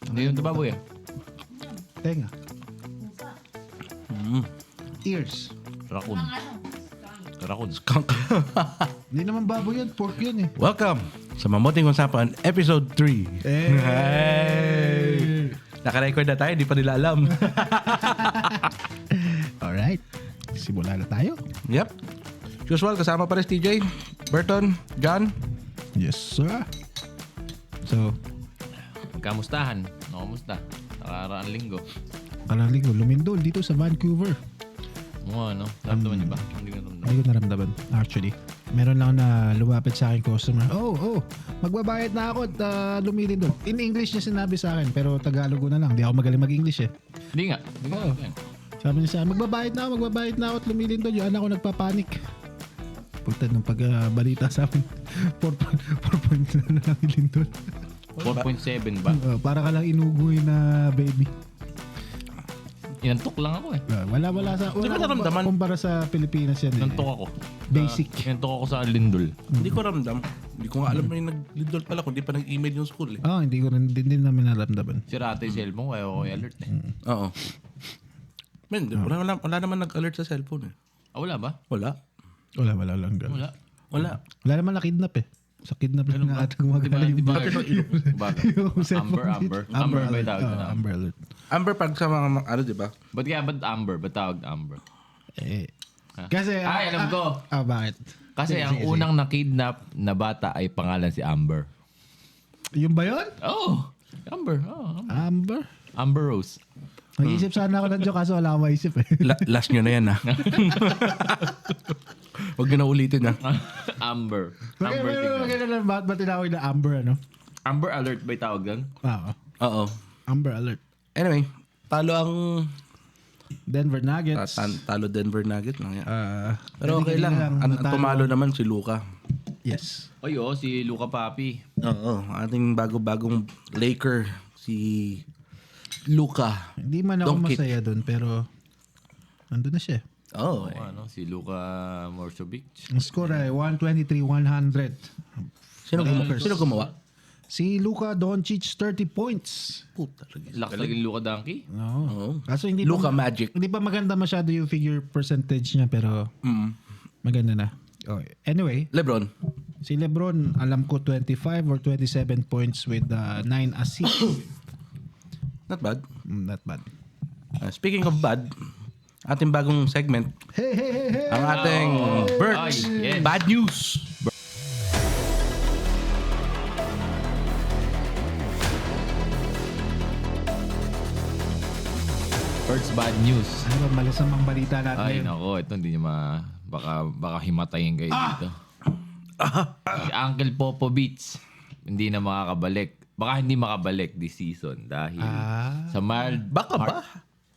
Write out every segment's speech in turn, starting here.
Hindi yung baboy eh. Tenga. Ears. Raccoon. Raccoon. Skunk. Hindi naman baboy yan. Pork yan eh. Welcome sa Mamuting Usapan, Episode 3. Hey! Naka-record na tayo, di pa nila alam. Alright. Simula na tayo. Yep. Usual, kasama pa rin si TJ, Burton, John. Yes, sir. So, Kamustahan? Kamusta? Nakaraang linggo. kalaling ko, lumindol dito sa Vancouver. Oo, ano? Naramdaman niyo ba? Hindi ko naramdaman. Hindi ko naramdaman, actually. Meron lang na lumapit sa akin customer. Magbabayad na ako at lumilindol. In English niya sinabi sa akin, pero Tagalog ko na lang. Di ako magaling mag-English eh. Hindi nga. Hindi nga. Sabi niya sa akin, magbabayad na ako at lumilindol. Yung anak ko nagpapanik. Pagta nung pagbalita sa akin, 4 na lang ilindol. 4.7 ba? Para ka lang inugoy na baby. Inantok lang ako eh. Wala sa... Di ba naramdaman? Kumpara sa Pilipinas yan. Inantok ako. Basic. Inantok ako sa lindol. Hindi ko ramdam. Hindi ko nga alam na yung nag-lindol pala kung di pa nag-email yung school eh. Hindi ko rin din namin naramdaman. Sira ata yung cellphone ko. Ayaw ko i-alert eh. Oo. Man, wala naman nag-alert sa cellphone eh. Wala ba? Wala. Wala lang. Wala. Wala. Naman na-kidnap eh. Sa kidnap lang na ata gumagala yung Bakit? yung cellphone. Amber ba yung tawag dito. na? Amber Alert. Amber pag sa mga ano, di ba? Ba't Amber? Ba't tawag na Amber? Kasi... Alam ko. Bakit? Kasi ang unang nakidnap na bata ay pangalan si Amber. Yung ba yun? Oh! Amber. Amber? Amber Rose. Nag-iisip sana ako ng joke kaso wala akong maisip eh. Last nyo na yan ha. Huwag nyo na ulitin ha. Amber. Amber tingnan. Maganda lang ba't tinawag na Amber ano? Amber Alert ba yung tawag doon? Oo. Oo. Amber Alert. Anyway, talo ang Denver Nuggets. talo Denver Nuggets. Pero pwede okay lang. Ang natalo. tumalo naman si Luka. Yes. Ay, si Luca Papi. Oo. Ating bago-bagong Laker, si Luka. Hindi man ako Doncic. masaya doon pero nandun na siya. Oo. Si Luka Morsovic. Ang score ay 123-100. Sino gumawa? Si Luka Doncic 30 points. Puta. Lakas laging Luka Donkey. Oo. Kaso hindi Luka pa, Magic. Hindi pa maganda masyado yung figure percentage niya pero maganda na. Okay. Anyway, Lebron. si LeBron alam ko 25 or 27 points with 9 assists. Not bad. Not bad. Speaking of bad, ating bagong segment, Hey. ang ating Bert's Ay, yes. Bad News. First bad news. Ano ba malasamang balita natin? Ay, ngayon? nako. Ito hindi nyo baka himatayin kayo dito. Si Uncle Popovich hindi na makakabalik. Baka hindi makabalik this season dahil sa mild... Baka ba?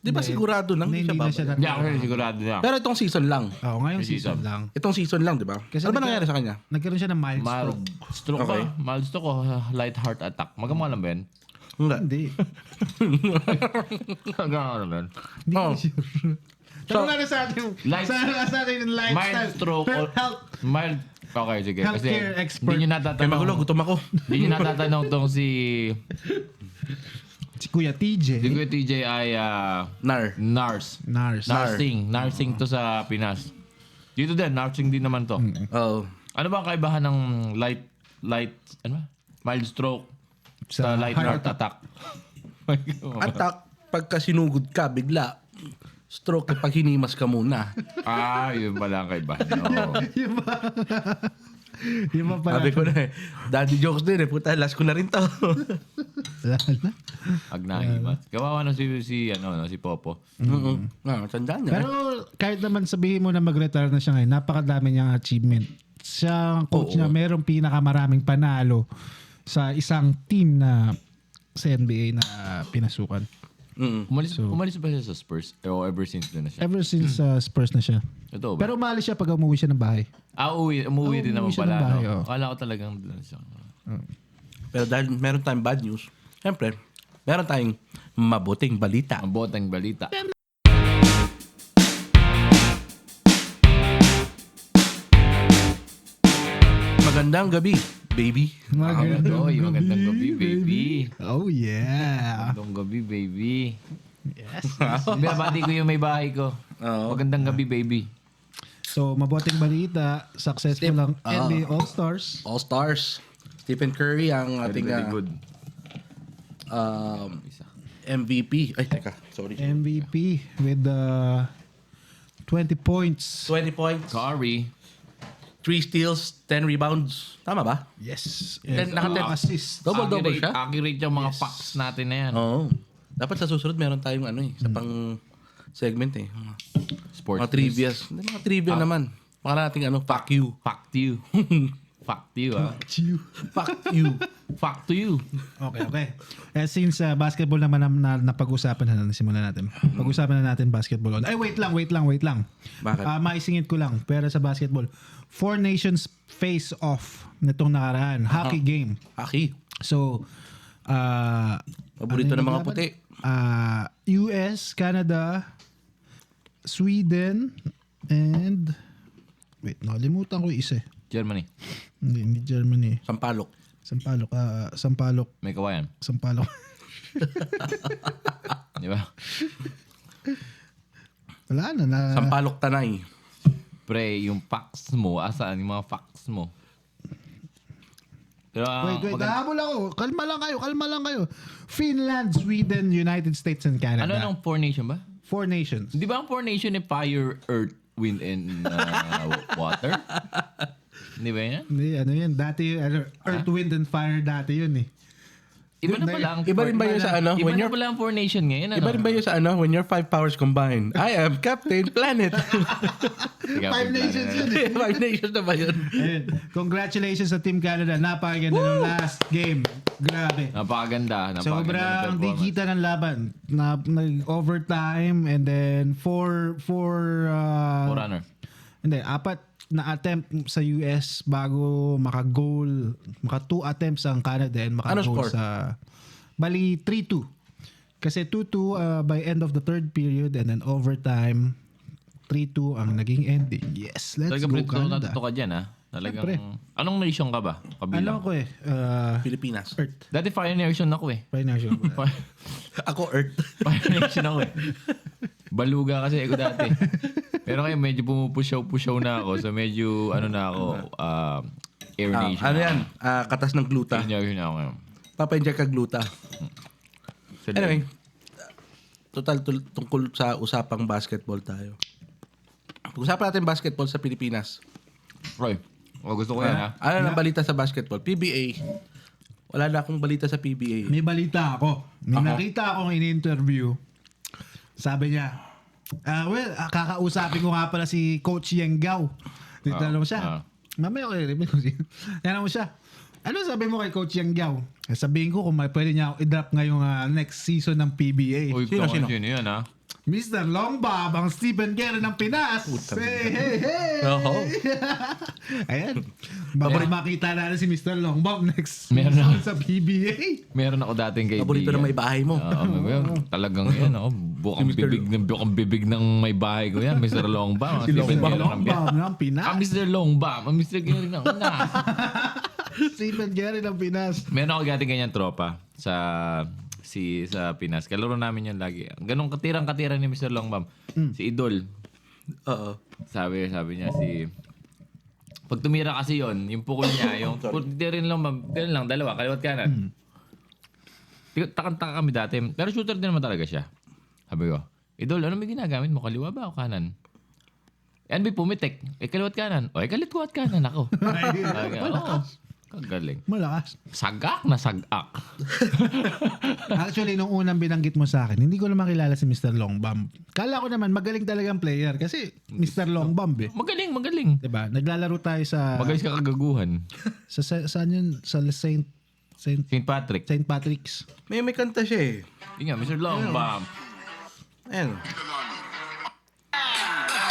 Di ba sigurado nang Hindi siya na ba? siya Hindi ako sigurado na. Pero itong season lang. ngayong Season. season lang. Itong season lang, di ba? Kasi Ano ba nangyari sa kanya? Nagkaroon siya ng mild Mild stroke. stroke Okay. ba? Mild stroke o light heart attack. Magamang alam ba yan? Hindi. Magamang alam ba yan? Hindi Oh. ko sure. Tanong nga na sa atin. Sa atin yung lifestyle. Mild stroke o Health. mild... Okay, sige. Kasi Healthcare expert. hindi nyo Kaya magulo, natatanong... gutom ako. Hindi nyo natatanong tong si Si Kuya TJ. Kuya TJ ay nurse. Nars. Nursing to sa Pinas. Dito din, nursing din naman to. Oo. Ano ba ang kaibahan ng mild stroke sa light heart attack? Attack, pagka sinugod ka, bigla. Stroke pag hinimas ka muna. Yun pala ang kaibahan. Oo. Yung ba pala? Sabi ko na daddy jokes din Puta, last ko na rin to. Agnahimat. Kawawa na si Popo. Tandaan niya. Pero kahit naman sabihin mo na mag-retire na siya ngayon, napakadami niyang achievement. Siya ang coach niya, merong pinakamaraming panalo sa isang team na sa NBA na pinasukan. Umalis ba siya sa Spurs? O ever since na siya? Ever since Spurs na siya. Ito ba? Pero umalis siya pag umuwi siya ng bahay. Umuwi din naman umuwi siya ng pala. bahay, No? oh. Akala ko talagang doon siya. Pero dahil meron tayong bad news, siyempre, meron tayong mabuting balita. Ang botang balita. Magandang gabi, baby. Magandang gabi, baby. Oh yeah. Magandang gabi, baby. Yes. Binabati ko yung may bahay ko. Oo. Magandang gabi, baby. So, mabuting balita. Successful ang NBA All-Stars. All-Stars. Stephen Curry ang ating Very good. MVP. Ay, teka. Sorry. MVP with 20 points. 20 points, Curry. 3 steals, 10 rebounds. Tama ba? Yes. Then, And naka-10 2 assists. Double-double siya? Accurate yung mga facts natin na yan. Oo. Dapat sa susunod meron tayong sa pang segment eh. Sports Mga trivia. Mga trivia naman. Mga nating fuck you. Fact you. Fact you, ha? Fuck you. Fact to you. Okay. Since basketball naman na napag-usapan na simulan natin. Pag-usapan na natin basketball. Ay, wait lang. Bakit? Maisingit ko lang. Pero sa basketball, 4 nations face-off nitong nakaraan. Hockey game. Aki. So, Paborito ano ng yung mga laban? puti. US, Canada, Sweden, and wait, nakalimutan ko yung isa. Germany. Hindi Germany. Sampalok. Sampalok. May kawayan. Di ba? Wala na. Sampalok Tanay. Pre, yung facts mo, asaan yung mga facts mo? Pero, Wait, habol ako. Kalma lang kayo. Finland, Sweden, United States, and Canada. Ano nung 4 nation ba? 4 nations. Di ba ang 4 nation eh fire, earth, wind, and water? Di ba yan? Hindi, ano yan. Dati, Earth, Wind, and Fire dati yun eh. Iba na pala ang Iba rin ba yun sa Iba when na you're pala ang 4 nation ngayon. Ano? Iba rin ba yun sa when your 5 powers combine? I am Captain Planet. Five nations yun eh. 5 nations na ba yun? Ayun. Congratulations sa Team Canada. Napakaganda ng last game. Grabe. Napakaganda. Sobrang digita ng laban. Nag-overtime and then Forerunner. Hindi, 4 na attempt sa US bago maka-goal. Maka 2 attempts ang Canada and maka-goal score? sa bali 3-2. Kasi 2-2 by end of the third period and then overtime 3-2 ang naging ending. Yes, let's Talaga go pre, Canada. natuto ka dyan ha. Talagang, Siyempre. anong nation ka ba? Ano Kabilang. ko Pilipinas. Earth. Dati fire nation ako eh. Financial. Ako Earth. Fire nation ako eh. Baluga kasi ako dati. Pero ngayon medyo pumupusyaw na ako. So medyo na ako, air nation. Ano yan? Katas ng gluta. Air nation ako ngayon. Papa-inject ka gluta. So, Anyway, tungkol sa usapang basketball tayo. Pag-usapan natin basketball sa Pilipinas. Roy, gusto ko yan ha. Ano ang balita sa basketball? PBA. Wala na akong balita sa PBA. May balita ako. May nakita akong in-interview. Sabi niya, kakausapin ko nga pala si Coach Yenggao. Titanong siya. Mamaya ko i-review ko siya. Titanong mo siya. Ano sabi mo kay Coach Yenggao? Sabihin ko kung pwede niya ako i-drop ngayong next season ng PBA. Uy, Sino? sino yan ha? Mr. Longbob, ang Stephen Curry ng Pinas. Hey. Oho. Ayan. Baka makita natin si Mr. Longbob next Meron season na. sa PBA. Meron ako dating kaibigan. Paborito na may bahay mo. Talagang yan ako. Bukang bibig ng may bahay ko yan. Mr. Longba. Si Longbob ng Pinas. Mr. Longba. Mr. Gary ng Pinas. Stephen Curry ng Pinas. Meron ako dating ganyan tropa sa Pinas. Kalaro namin yan lagi. Ganong katirang-katira ni Mr. Longbam. Si Idol. Oo. Sabi niya pag tumira kasi yon, yung pukol niya, yung rin lang, dalawa, kaliwat kanan. Takang-taka kami dati. Pero shooter din naman talaga siya. Sabi ko, Idol, ano may ginagamit mo? Kaliwa ba o kanan? Yan may pumitik. Kaliwat kanan. Kaliwat kanan ako. Kagaling. Malakas. Sagak na sagak. Actually, nung unang binanggit mo sa akin, hindi ko naman kilala si Mr. Longbam. Kala ko naman magaling talagang player kasi Mr. Longbam eh. Magaling. Diba? Naglalaro tayo sa... Magaling ka kagaguhan. Saan yun? Sa St. Patrick's. May kanta siya eh. Yun nga, Mr. Longbam. Ayan.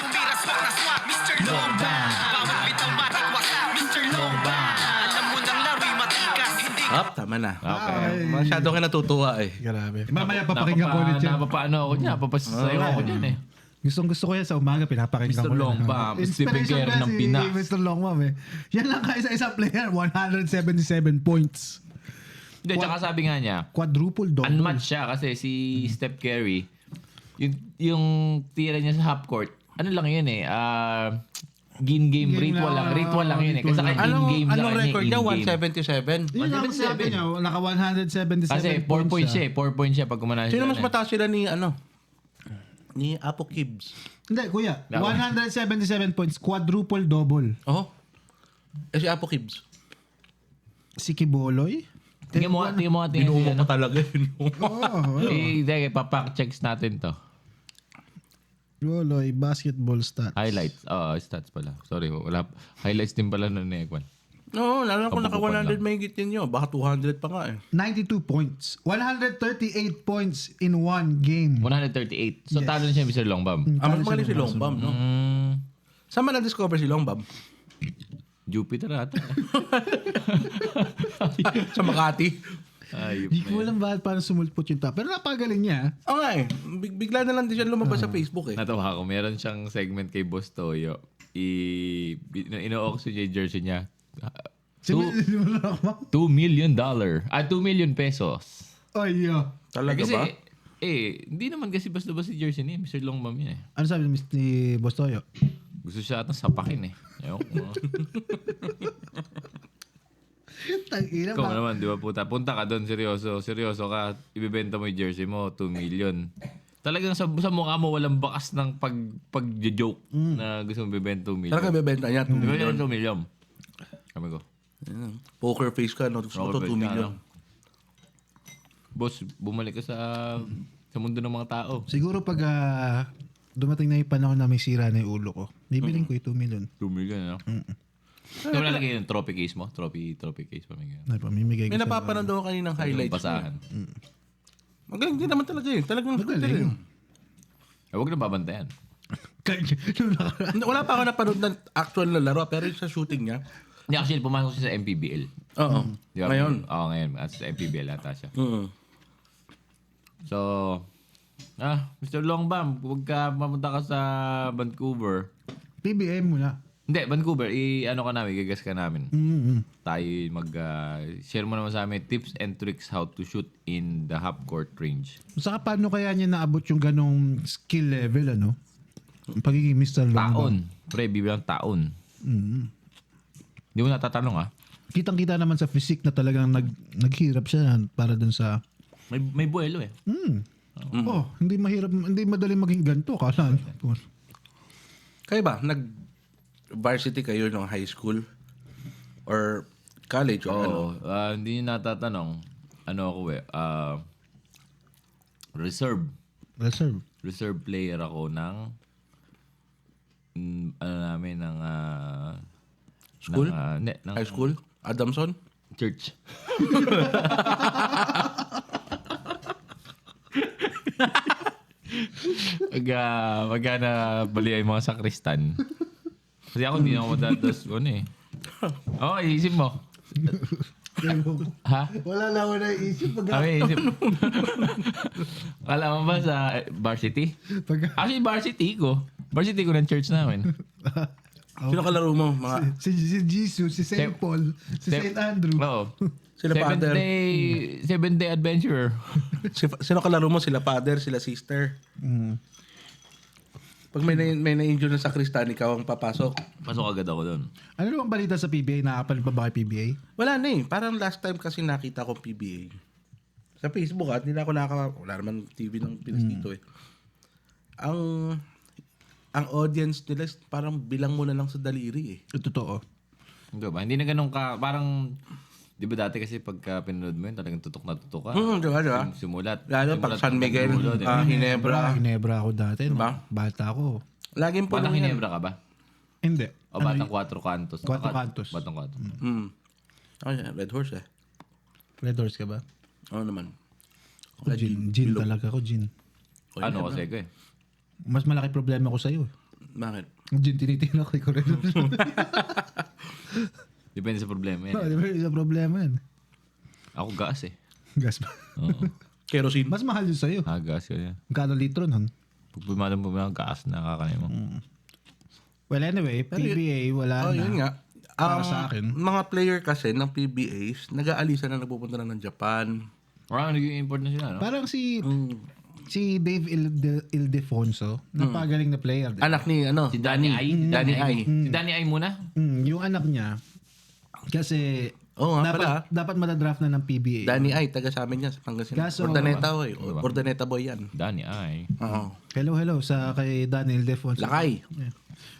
Tumiras wak na swak, Mr. Longbam. Bawat bitaw matikwak, Mr. Longbam. Alam mo nang laro'y matikas, hindi Tama na. Okay. Masyado ka natutuwa eh. Grabe. Mamaya papakinggan ko ulit yan. Napapaano ako niya. Papasayo ako dyan eh. Gusto ko yan sa umaga, pinapakinggan Mr. ko. Longbam, Stephen Inspiration Curry ng kasi Pinas. Mr. Longbam eh. Yan lang kaisa-isang player, 177 points. Hindi, tsaka sabi nga niya, Quadruple double. unmatched siya kasi si Steph Curry, yung tira niya sa half court, ano lang yun eh, game ritual lang yun eh. Kasi Anong record niya? 177? Yun ang sabi niya, naka 177 Kasi 4 points siya eh. 4 points siya pag kumana Sino sila mas mataas sila ni ni Apo Kibbs? Hindi, kuya. Ako. 177 points, quadruple double. Oh. Si Apo Kibbs. Si Kiboloy? Tingnan mo nga. Binuho pa talaga yun. Papak checks natin to. Kiboloy, basketball stats. Highlights. Stats pala. Sorry, wala. Highlights din pala nun ni Ekwan. Oo, lalo kung naka Kabubukan 100 lang. may gitin nyo. Baka 200 pa nga eh. 92 points. 138 points in one game. 138. So, talo na siya Mr. Longbam. Mas magaling si Longbam, no? Saan man na-discover si Longbam? Jupiter ata. Sa Makati. Ayop Hindi na ko yun. alam bakit paano sumulpot yung top. Pero napagaling niya. Oo nga eh. Bigla na lang din siya lumabas sa Facebook eh. Natawa ko. Meron siyang segment kay Boss Toyo. Ino-auction niya yung jersey niya. $2 million. 2 million pesos. Ay, Talaga Kasi, ba? hindi naman kasi basta-basta si jersey niya. Mr. Longbam yun eh. ano sabi ni Boss Toyo? Gusto siya atang sapakin eh. Ewan ko. Tangina Ikaw naman, di ba puta? Punta ka doon, seryoso. Seryoso ka. Ibibenta mo yung jersey mo, 2 million. Talagang sa mukha mo walang bakas ng pag-joke na gusto mo bibenta 2 million. Talaga bebenta niya. 2 Di ba million. yun 2 million? Kami ko. Poker face ka, no? Gusto ko to 2 million. Boss, bumalik ka sa mundo ng mga tao. Siguro pag dumating na yung panahon na may sira na yung ulo ko, bibiling ko yung 2 million. 2 million, no? Ito mo lalagay yung trophy case mo? Trophy case pa may ganyan. Ay, pamimigay ko May sa... napapanood ako kaninang highlights. Basahan. Magaling din naman talaga eh. Talagang Magaling. Huwag na babantayan. Wala pa ako napanood ng actual na laro, pero yung sa shooting niya. Hindi, actually, pumasok siya sa MPBL. Oo. Di ba? Ngayon. Oo, ngayon. Sa MPBL ata siya. So, Mr. Longbam, huwag ka mamunta ka sa Vancouver. PBM muna. Hindi, Vancouver, ano ka namin, gagas ka namin. Tayo share mo naman sa amin tips and tricks how to shoot in the half court range. Saka paano kaya niya naabot yung ganong skill level, ano? Yung pagiging Mr. Longbam. Taon. Pre, bibilang taon. Hindi mo natatanong Kitang-kita naman sa physique na talagang naghirap siya para dun sa... May buwelo eh. Oh, hindi madali maging ganito. Kala niyo. Kayo ba, nag-varsity kayo ng high school? Or college? Or ano? Oo. Hindi nyo natatanong. Ano ako reserve. Reserve. Reserve player ako ng School? ng High school? Adamson? church. Magana bali ay mga sakristan. Kasi ako hindi ako madados isip mo. Ha? Wala na ako naisip. Isip. Kala mo ba sa varsity? Actually, varsity ko ng church namin. Sino kalaro mo? Mga Si Jesus, si St. Paul, si St. Andrew. Oo. Sila father. Seventh day adventurer. Sino kalaro mo? Sila father, sila sister. Pag may na-injure na sa kristan, ikaw ang papasok. Pasok agad ako doon. Ano namang balita sa PBA? Nakakapalit pa ba kay PBA? Wala na eh. Parang last time kasi nakita ko PBA. Sa Facebook hindi na ako wala naman TV ng Pinas dito eh. Ang audience nila parang bilang mo na lang sa daliri eh. Totoo. Hindi ba? Hindi na ganun ka, parang, di ba dati kasi pagka pinanood mo yun, talagang tutok na tutok ka. Diba? Simulat. Lalo pag San Miguel, Ginebra. Ginebra ako dati. Diba? Bata ako. Laging po Batang lang yan. Ginebra ka ba? Hindi. O Batang 4 Cantos? 4 Cantos. Batang 4. Oh, yeah. Red Horse eh. Red Horse ka ba? Oo naman. Ako, gin talaga ako, gin. Ano kasi ko eh? Mas malaki problema ko sa'yo. Bakit? Gin tinitingnan ko ikaw rin. Depende sa problema Oh, yan. di ba? Isa problema yan. Ako gas eh. Gas ba? Oo. Kerosene. Mas mahal yun sa'yo. Gas ko yan. Magkano litro nun? Pag pumadang gas, nakakanin mo. Well, anyway, PBA, wala na. Yun nga. Para sa akin. Mga player kasi ng PBAs, nag-aalisan na nagpupunta na ng Japan. Parang nag-import na sila, no? Parang si Dave Ildefonso, napagaling na player. Diba? Anak ni, ano? Si Danny Ai. Danny Ai. Si Danny Ai muna? Yung anak niya, kasi Oo nga pala. dapat madadraft na ng PBA. Danny Ai, taga sa amin yan sa Pangasinan. Kaso- Ordaneta boy. Ordaneta boy yan. Danny Ai. Oo. Hello sa kay Daniel Ildefonso. Lakay. Yeah.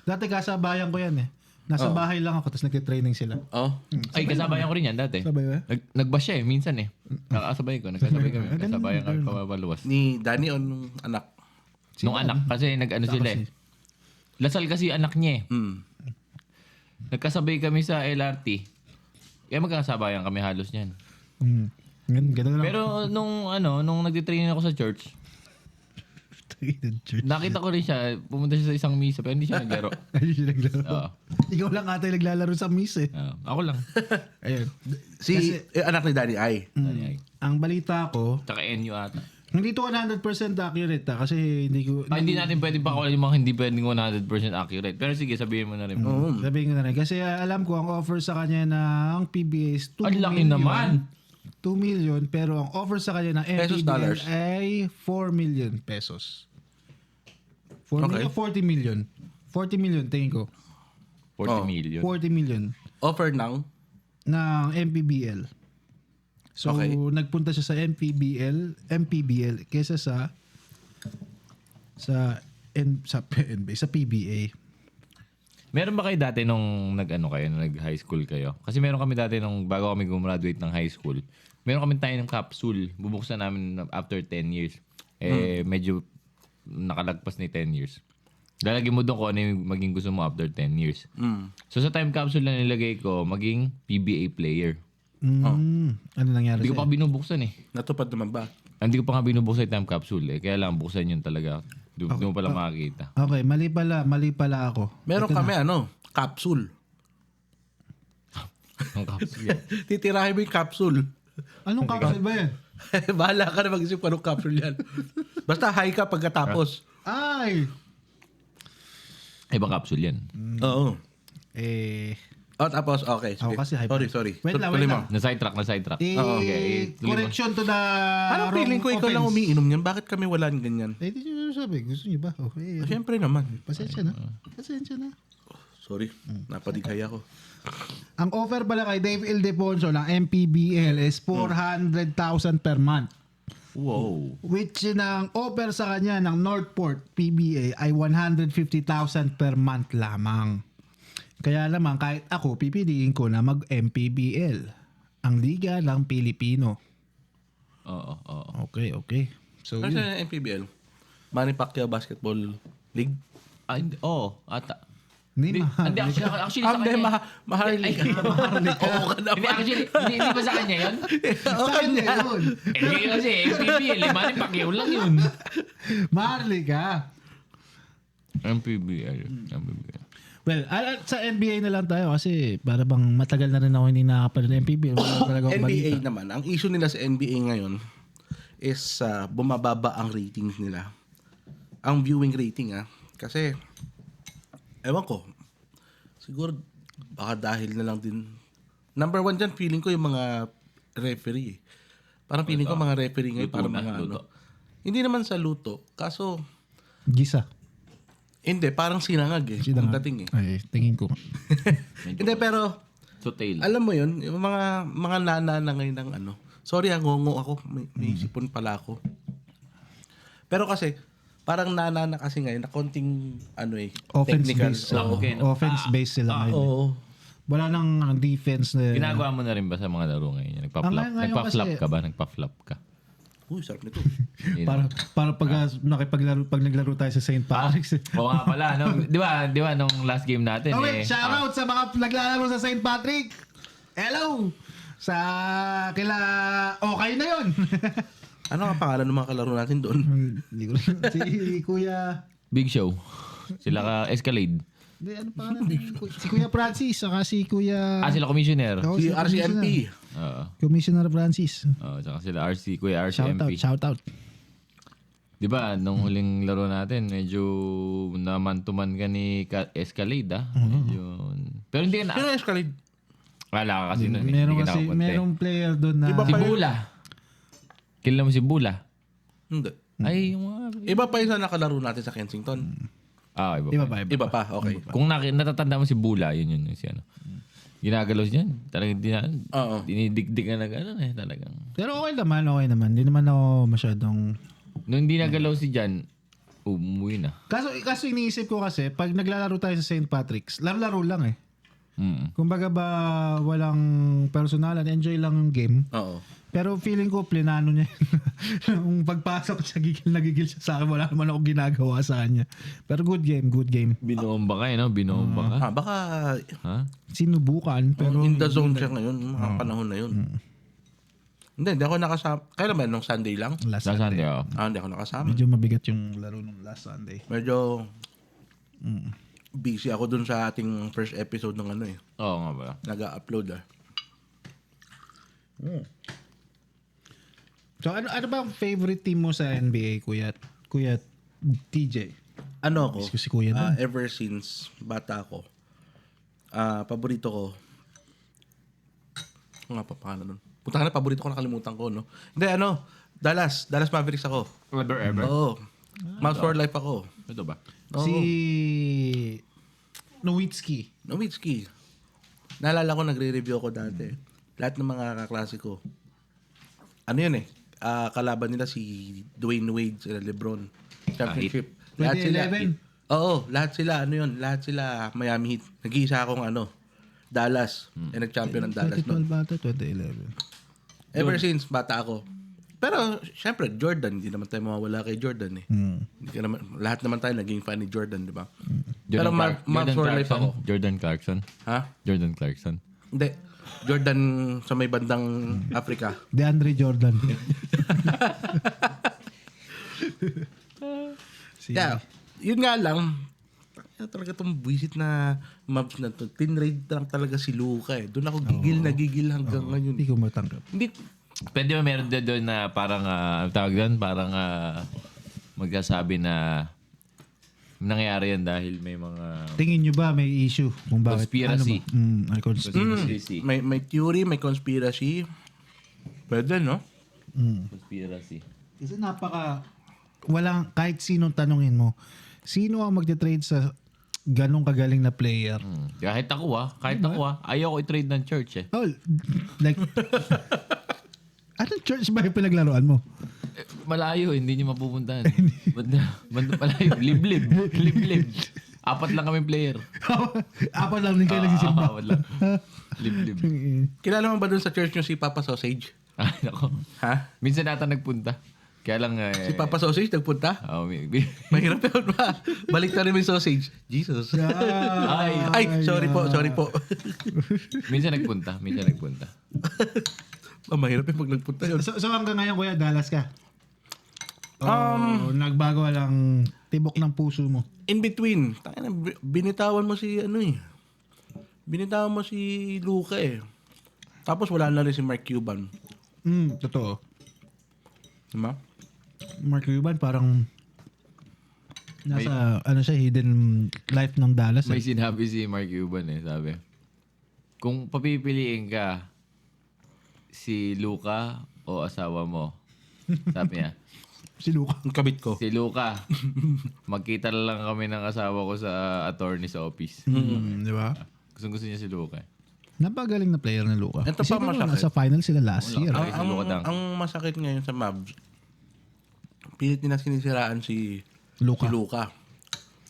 Dati kasabayan ko yan eh. Nasa bahay lang ako, tapos nagtitraining sila. Oh. Ay, kasabayan ko rin yan dati. Sabay ba? Nag-bash siya minsan eh. Nakakasabay ko. Nagkasabay kami. Kasabayan kami papaluwas. Ni Danny o nung anak? Nung anak, kasi nag-ano sila eh. Lasal kasi anak niya eh. Nagkasabay kami sa LRT. Kaya magkakasabayan kami halos niyan. Ganun lang. Pero nung nagtitraining ako sa church, nakita ko rin siya, pumunta siya sa isang misa, pero hindi siya naglaro. Ayun siya naglaro. Oo. Ikaw lang ata yung naglalaro sa miss eh. Ako lang. Ayun. Anak ni Danny Ai. Danny Ai. Ang balita ko, Tsaka NU ata. hindi to 100% accurate kasi hindi ko... Hindi natin pwede pakawalan yung mga hindi pwedeng 100% accurate. Pero sige, sabihin mo na rin. Sabihin ko na rin. Kasi alam ko, ang offer sa kanya ng PBA is 2 Ang laki million. naman. 2 million, pero ang offer sa kanya ng Pesos, MPBL dollars? ay 4 million pesos. 4 Okay. million, 40 million. 40 million, tingin ko. 40 million. 40 million Offer ng? ng MPBL. So, Okay. nagpunta siya sa MPBL kesa sa PBA. Meron ba kayo dati nung nag-high school kayo? Kasi meron kami dati nung bago kami gumraduate ng high school. Meron kami tayo ng capsule. Bubuksan namin after 10 years. Medyo nakalagpas ni 10 years. Lalagyan mo doon kung ano yung maging gusto mo after 10 years. So sa time capsule na nilagay ko, maging PBA player. Ano nangyari Hindi ko pa binubuksan eh. Natupad naman ba? Hindi ko pa nga binubuksan yung time capsule eh. Kaya lang buksan yun talaga. Doon mo pala makakita. Okay, mali pala ako. Meron kami capsule. Ang capsule yan. Titirahin mo yung capsule. Anong capsule ba yan? Bahala ka na mag-isip kung anong capsule yan. Basta high ka pagkatapos. Ay! Ibang capsule yan. Oo. Tapos, okay. Ako kasi high. Sorry. Wait lang. Tuloy mo. Na-sidetrack. Okay. Tuloy mo. Correction to the Parang feeling ko ikaw lang umiinom niyan. Bakit kami wala ng ganyan? Hindi nyo sabi. Gusto nyo ba? Okay. Siyempre naman. Pasensya na. Sorry. Napadighay ako. Ang offer pala kay Dave Ildefonso ng MPBL is 400,000 per month. Wow. Which ng offer sa kanya ng Northport PBA ay 150,000 per month lamang. Kaya naman kahit ako pipiliin ko na mag-MPBL, ang liga ng Pilipino. Oo. Okay. So Ano yun. sa MPBL? Manny Pacquiao Basketball League? Ata. Hindi mahal. Hindi, actually sa Hindi, kanya. Maharlika. Oo ka Hindi, naman. actually, hindi ba sa kanya yun? Oo ka Saan niya. yun? Hindi kasi, MPBL, Manny Pacquiao lang yun. Mahali ka. MPBL. Well, sa NBA na lang tayo kasi para bang matagal na rin ako hindi nakapanood ng NBA. Wala talaga akong NBA balita. naman, ang issue nila sa NBA ngayon is bumababa ang ratings nila. Ang viewing rating Kasi, ewan ko, siguro baka dahil na lang din. Number one dyan, feeling ko yung mga referee. Parang feeling ko mga referee ngayon, parang mga luto. Hindi naman sa luto. Kaso, Gisa. hindi, parang sinangag ang dating Ay, tingin ko. Hindi, pero So, tail. alam mo yun, yung mga nana na ngayon ng sorry, ngongo ako. May sipon pala ako. Pero kasi, parang nana na kasi ngayon na konting technical. Offense-based. Okay, no? Offense-based sila ngayon. Oo. Wala nang defense na... Ginagawa mo na rin ba sa mga laro ngayon? Nagpa-flop? Ngayon Nagpa-flop kasi- ka ba? Nagpa-flop ka? Uy, sarap nito. Para pag naglaro tayo sa St. Patrick's. Oo nga pala, no? Di ba nung last game natin Okay, shoutout sa mga naglalaro sa St. Patrick. Hello! Sa kila... Okay na yun. Ano ang pangalan ng mga kalaro natin doon? Hindi ko rin- si Kuya... Big Show. Sila ka Escalade. Hindi, ano pangalan? Si Kuya Francis, saka si Kuya... Sila commissioner. Oo, Si si RCMP. Oo. Commissioner Francis. Tsaka sila Kuya RCMP. Shoutout. Di ba, nung huling laro natin, medyo naman-tuman ka ni Escalade, ah. Medyo... Pero hindi ka na... Sino Escalade? Wala ka kasi nun, eh. Meron Hindi ka kasi, nakapunta, eh. merong player doon na... Iba Si pa yun. Bula. Kilala mo si Bula? Hindi. Ay, yung mga... Iba pa yung sa nakalaro natin sa Kensington. Ah, iba Iba pa. pa, Iba pa, okay. Kung natatanda mo si Bula, yun si ano. Ginagalaw siya. Talagang Oo. dinidikdik ka na gano'n eh. Talagang. Pero okay naman. Hindi naman ako masyadong... Nung hindi nagalaw si Jan, umuwi na. Kaso iniisip ko kasi, pag naglalaro tayo sa St. Patrick's, laro-laro lang eh. Kumbaga ba walang personalan, enjoy lang yung game. Oo. Pero feeling ko, plinano niya. Yung pagpasok siya, nagigil siya sa akin. Wala naman ako ginagawa sa kanya. Pero good game, good game. Binomba ka eh, no? Binomba ka. Baka Ha? Sinubukan, pero... in the zone siya ngayon, mga panahon na yun. Hindi ako nakasama. Kailan ba? Nung Sunday lang? Last Sa Sunday. Sunday, oh. Hindi ako nakasama. Medyo mabigat yung laro nung last Sunday. Medyo busy ako dun sa ating first episode ng ano eh. Oo nga ba? Nag-upload ah. So ano ba ang favorite team mo sa NBA, Kuya TJ? Ano ako? Si Kuya dun. Ever since bata ako, paborito ko, ano nga pa pangalan nun? Punta ka na, paborito ko, nakalimutan ko, no? Hindi, Dallas Mavericks ako. Ever? Oo. Mavs for life ako. Ito ba? Oo. Si Nowitzki. Nowitzki. Naalala ko, nagre-review ako dati. Lahat ng mga kaklase ko. Ano yun eh? Kalaban nila si Dwayne Wade, sila LeBron. Championship. Lahat sila. 2011. Oo, lahat sila. Ano yun? Lahat sila Miami Heat. Nag-iisa akong Dallas. Nag-champion ng Dallas. 2012 ba ito? 2011. Ever since, bata ako. Pero, syempre, Jordan. Hindi naman tayo mawawala kay Jordan eh. Hindi ka naman, lahat naman tayo naging fan ni Jordan, di ba? Pero Mavs for life ako. Jordan Clarkson. Ha? Jordan Clarkson. Hindi. Jordan sa may bandang Africa. DeAndre Jordan. Yeah. Yun nga lang, talaga itong buwisit na Mavs na to. Tinrade lang talaga si Luka eh. Doon ako gigil hanggang ngayon. Hindi ko matanggap. Hindi, Pwede ba meron din doon na parang, ang tawag doon, parang magsasabi na nangyari yan dahil may mga Tingin nyo ba may issue? Kung bakit? Conspiracy. Ano ba? Conspiracy. may theory, may conspiracy. Pwede, no? Conspiracy. Kasi walang, kahit sinong tanungin mo, sino ang magte-trade sa ganong kagaling na player? Kahit ako ayaw ko i-trade ng church eh. Oh, like, anong church ba yung pinaglaruan mo? Malayo, hindi nyo mapupuntahan. Banda malayo. Liblib. Apat lang kami player. Apat lang din kayo nagsisimba. Apat lang. Liblib. Kilala mo ba dun sa church nyo si Papa Sausage? Ay, nako. Ha? Minsan nata nagpunta. Kaya lang, Si Papa Sausage nagpunta? Mahirap yun ba? Balik na rin yung sausage. Jesus. Ay, sorry po. Minsan nagpunta. Mahirap yung pag nagpunta yun. So hanggang ngayon, Kuya, Dallas ka? Nagbago lang tibok ng puso mo. In between, binitawan mo si Binitawan mo si Luka eh. Tapos wala na rin si Mark Cuban. Totoo. Diba? Mark Cuban parang nasa hidden life ng Dallas. May sinabi si Mark Cuban eh, sabi. Kung papipiliin ka si Luka o asawa mo, sabi niya, Si Luka. Ang kabit ko. si Luka, magkita lang kami ng asawa ko sa attorney's office. Di ba? Gusto niya si Luka. Napagaling na player ni Luka. Ito pa Isipin mo, masakit. nasa final sila last year. Ay, si Luka Dunk. Ang masakit ngayon sa Mavs, pilit nila sinisiraan si Luka. Luka.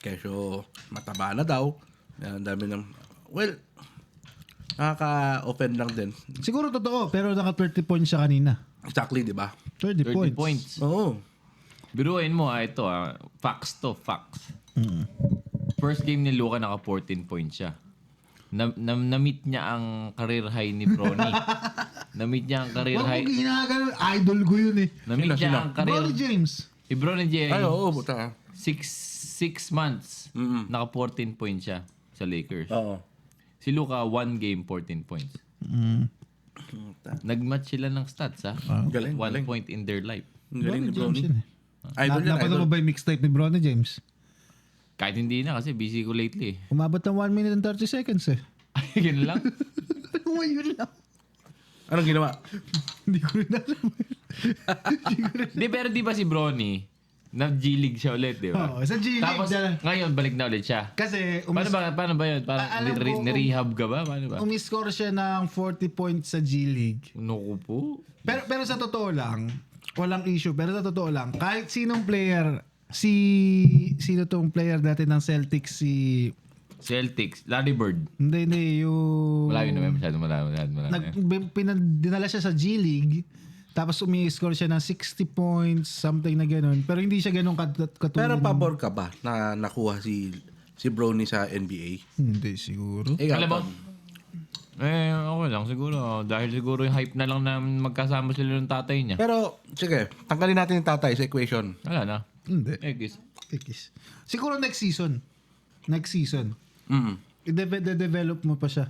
Kesyo mataba na daw. Ang dami ng... Well, nakaka-offend lang din. Siguro totoo, pero naka 30 points siya kanina. Exactly, di ba? 30 30 points. points. Oo. Biruin mo, ito facts to facts. First game ni Luka, naka 14 points siya. Na-meet niya ang career high ni Bronny. Na-meet niya ang career Wag high. mo ginagawa. Idol ko yun eh. Na-meet niya ang career... Bronny James. Si Bronny James. Ay, oo, buta. 6 months. Naka 14 points siya sa Lakers. Oo. Si Luka, 1 game, 14 points. Nag-match sila ng stats, ha? Galing, 1 galing. point in their life. Ang galing ni Bronny James Bronny. yun eh. Idol yan, Napanood idol. mo ba yung mixtape ni Bronny James? Kahit hindi na kasi busy ko lately. Umabot ng 1 minute and 30 seconds eh. Ay, yun lang. Oh, yun lang. Anong ginawa? Hindi ko rin alam. Di, pero di ba si Bronny, nag-G-League siya ulit, di ba? Oo, sa G-League Tapos, na- ngayon, balik na ulit siya. Kasi Paano ba yun? Parang Alam ko, nirehab ka ba? Paano ba? umiscore siya ng 40 points sa G-League. Naku po. Pero sa totoo lang, walang issue. Pero sa totoo lang, kahit sinong player, sino tong player dati ng Celtics, Celtics, Larry Bird. hindi, yung... Malayo naman, masyado malayo. Dinala siya sa G-League, tapos umi-score siya ng 60 points, something na gano'n. Pero hindi siya gano'n katulad. Pero pabor ka ba na nakuha si Bronny sa NBA? Hindi siguro. Ikaw, Alam mo, Tom? okay lang siguro. Dahil siguro yung hype na lang na magkasama sila ng tatay niya. Pero, sige, tanggalin natin yung tatay sa equation. Wala na. Hindi. X. Siguro next season. I-develop mo pa siya.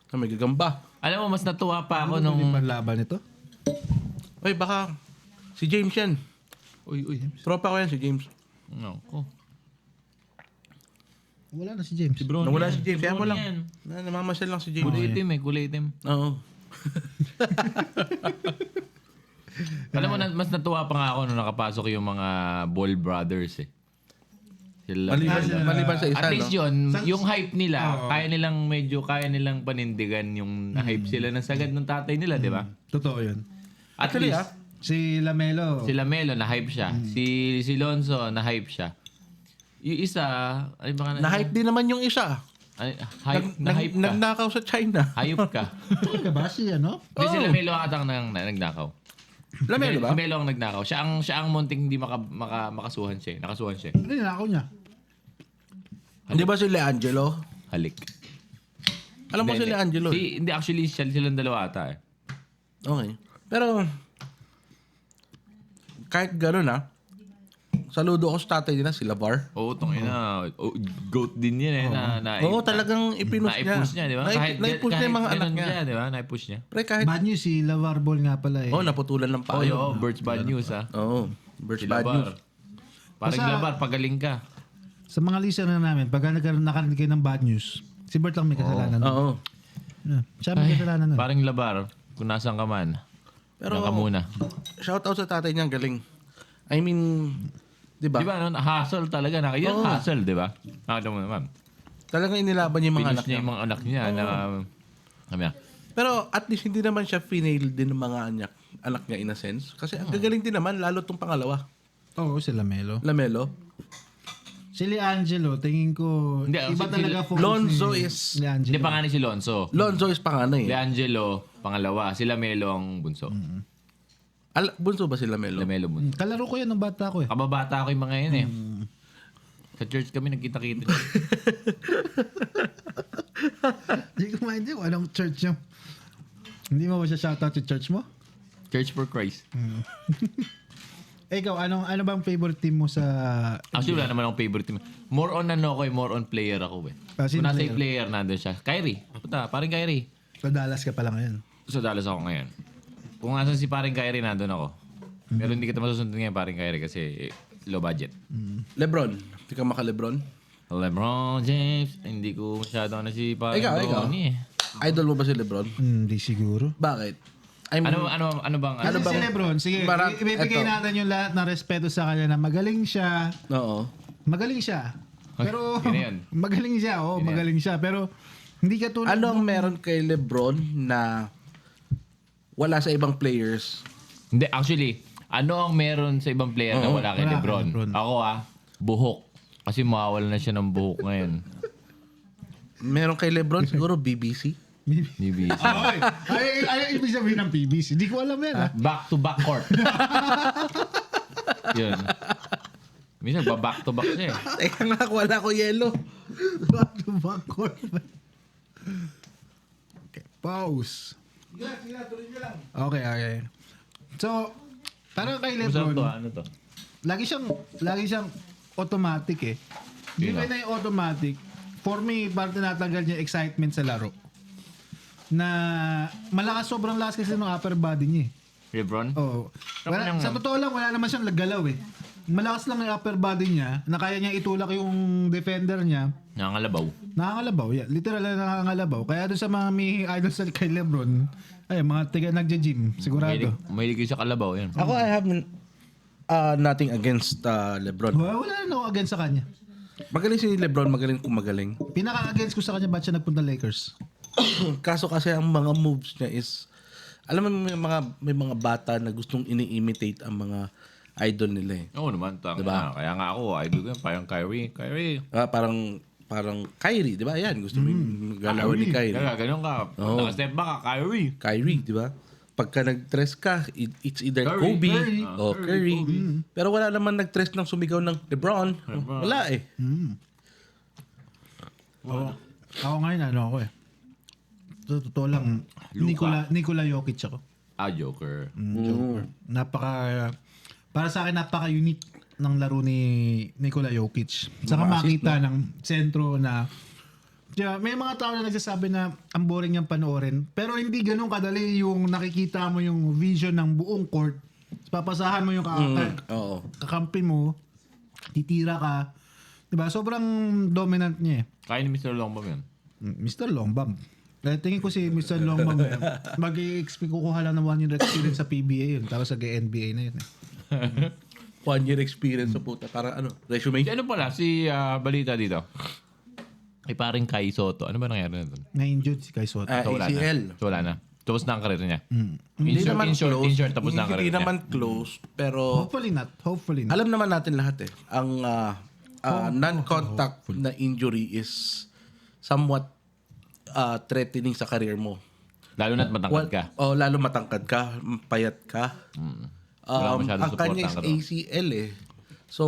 May gagamba. Alam mo, mas natuwa pa ako Ano nung... yung panlaban nito? Uy, baka si James yan. Uy. Tropa ko yan si James. Ako. Wala na si James. Si Bronny. Nawala si James. Kaya mo Bronny lang. yan. Namamasyal lang si James. Kulay itim kulay itim. Oo. Alam mo, mas natuwa pa nga ako nung nakapasok yung mga Ball Brothers eh. Sila. Maliban sa isa, At least no? yung hype nila, kaya nilang panindigan yung hype sila ng sagad ng tatay nila, di ba? Totoo yun. At Actually, least, Si Lamelo. si Lamelo na-hype siya. Si Lonzo na-hype siya. Yung isa, ay baka Na-hype din naman yung isa. na-hype ka. Nagnakaw sa China. Hayop ka. Ka ba siya, no? Hindi si Lamelo ata ang nagnakaw. Lamelo ba? Lamelo ang nagnakaw. Siya ang munting hindi makasuhan siya. Nakasuhan siya. Ano yung nakaw niya? Di ba si Leangelo? Halik. Alam mo si Leangelo? Hindi, actually, silang dalawa ata eh. Okay. Pero, kahit gano'n saludo ako sa tatay nila, si Lavar. Oo, tongina. Goat din yan eh. Oo, talagang ipinush niya. Na-push niya, di ba? Naipush niya yung mga anak ganun niya. siya, di ba? Na-push niya. Pre, kahit... Bad news, si Lavar Ball nga pala eh. naputulan ng Oh, payo. yo, Birds Bad News ah. Oo. Birds Si bad news. Labar. Parang Basta- Labar, pagaling ka. Sa mga listener namin, pag nakarinig kayo ng bad news, si Bert lang may kasalanan. Oo. Siya may kasalanan nun. Parang Labar, kung nasan ka man. Pero, Diyan ka muna. shout out sa tatay niya, galing. I mean, di ba? Di ba, no? Hustle talaga. Yun, hustle, di ba? Nakita mo naman. Talagang inilaban niya yung mga Pinush anak niya niya. yung mga anak niya na... Sabi niya, Pero at least hindi naman siya finail din ng mga anak niya in a sense. Kasi ang gagaling din naman, lalo tong pangalawa. Oo, si Lamelo. Lamelo. Si Leangelo, tingin ko, Hindi, iba si- talaga focus Lonzo ni is- Leangelo. hindi pa nga ni si Lonzo. Lonzo is panganay. Leangelo, pangalawa. Si Lamelo ang bunso. Bunso ba si Lamelo? Lamelo bunso. Kalaro ko yan ng bata ko eh. Kababata ko yung mga yun eh. Sa church kami nagkita-kita. Hindi ko maintindihan kung anong church yung... Hindi mo ba siya shoutout sa church mo? Church for Christ. Ikaw, ano bang favorite team mo sa... Actually, wala naman akong favorite team. More on more on player ako eh. Sino Kung nasa player? yung player, nandun siya. Kyrie. Puta, parang Kyrie. Sa Dallas ka pa lang ngayon. Sa Dallas ako ngayon. Kung nasan si paring Kyrie, nandun ako. Pero hindi kita masusundin ngayon paring Kyrie kasi low budget. Lebron. Hindi ka maka-Lebron. LeBron James, hindi ko masyado na si paring Ikaw. Bronny eh. Idol mo ba si Lebron? Hindi siguro. Bakit? I mean, Ano bang Kasi si Lebron, sige, ibibigay eto. natin yung lahat ng respeto sa kanya na magaling siya. Oo. Magaling siya. Pero, yun na yun. magaling siya, magaling siya. Pero, hindi ka tulad... Ano ang meron kay Lebron na wala sa ibang players? Hindi, actually, ano ang meron sa ibang player na wala kay wala kay LeBron? Lebron. Ako buhok. Kasi mawawala na siya ng buhok ngayon. Meron kay Lebron siguro BBC. BBC. Ay, ibig sabihin ng PBC. Hindi ko alam yan, ha? Back to back court. Yun. Minsan, back to back siya eh. Teka nga, wala ko yelo. Back to back court. Okay, pause. Okay. So, parang kay Masarap to, Lebron, ano to? lagi siyang automatic eh. Given na yung automatic, for me, parang tinatanggal niya yung excitement sa laro. Na sobrang lakas kasi ng upper body niya eh. LeBron? Oh, Sa totoo lang, wala naman siyang galaw eh. Malakas lang yung upper body niya na kaya niya itulak yung defender niya. Nangangalabaw. Nakakalabaw, yeah. Literal na nakakalabaw. Kaya doon sa mga may idol sa kay Lebron, ay mga tiga nagja-gym, sigurado. Mahilig sa kalabaw yan. Ako, I have nothing against LeBron. Wala na ako against sa kanya. Magaling si LeBron, magaling kung magaling. Pinaka-against ko sa kanya, ba't siya nagpunta Lakers? Kaso kasi ang mga moves niya is, alam mo may mga bata na gustong ini-imitate ang mga idol nila eh. Oo naman. Diba? Kaya nga ako, idol ko yan. Parang Kyrie. Parang Kyrie, di ba? Yan, gusto mo yung galawan ni Kyrie. Kaya ganun ka. Naka-step back ka, Kyrie. Di ba? Pagka nag-tres ka, it's either Curry. Kobe Curry. o Curry. Pero wala naman nag-tres ng sumigaw ng LeBron. Wala eh. Ako ngayon, ako eh. Totoo lang, Nikola Jokic ako. Joker. Joker. Para sa akin, napaka-unique ng laro ni Nikola Jokic. Saka makita ng sentro na may mga tao na nagsasabi na ang boring niyang panoorin. Pero hindi ganun kadali yung nakikita mo yung vision ng buong court. Papasahan mo yung kakampi mo, titira ka. Diba? Sobrang dominant niya eh. Kaya ni Mr. Longbam yan. Mr. Longbam. Tingin ko si Mr. Longbam mag-i-expect kukuha lang ng 1 year experience sa PBA yun. Tapos sa NBA na yun. 1 year experience sa puta. Para resume. Si si balita dito. Ay paring Kai Soto. Ano ba nangyari na doon? Na-injured si Kai Soto. ACL. So wala na. Tapos na ang karir niya. Hindi naman in close. short, tapos na ang karir Hindi niya. naman close. Pero Hopefully not. alam naman natin lahat eh. Ang non-contact na injury is somewhat threatening sa career mo. Lalo na't matangkad ka. Lalo matangkad ka, payat ka. Wala masyadong Ang kanya is support ang ACL eh. So,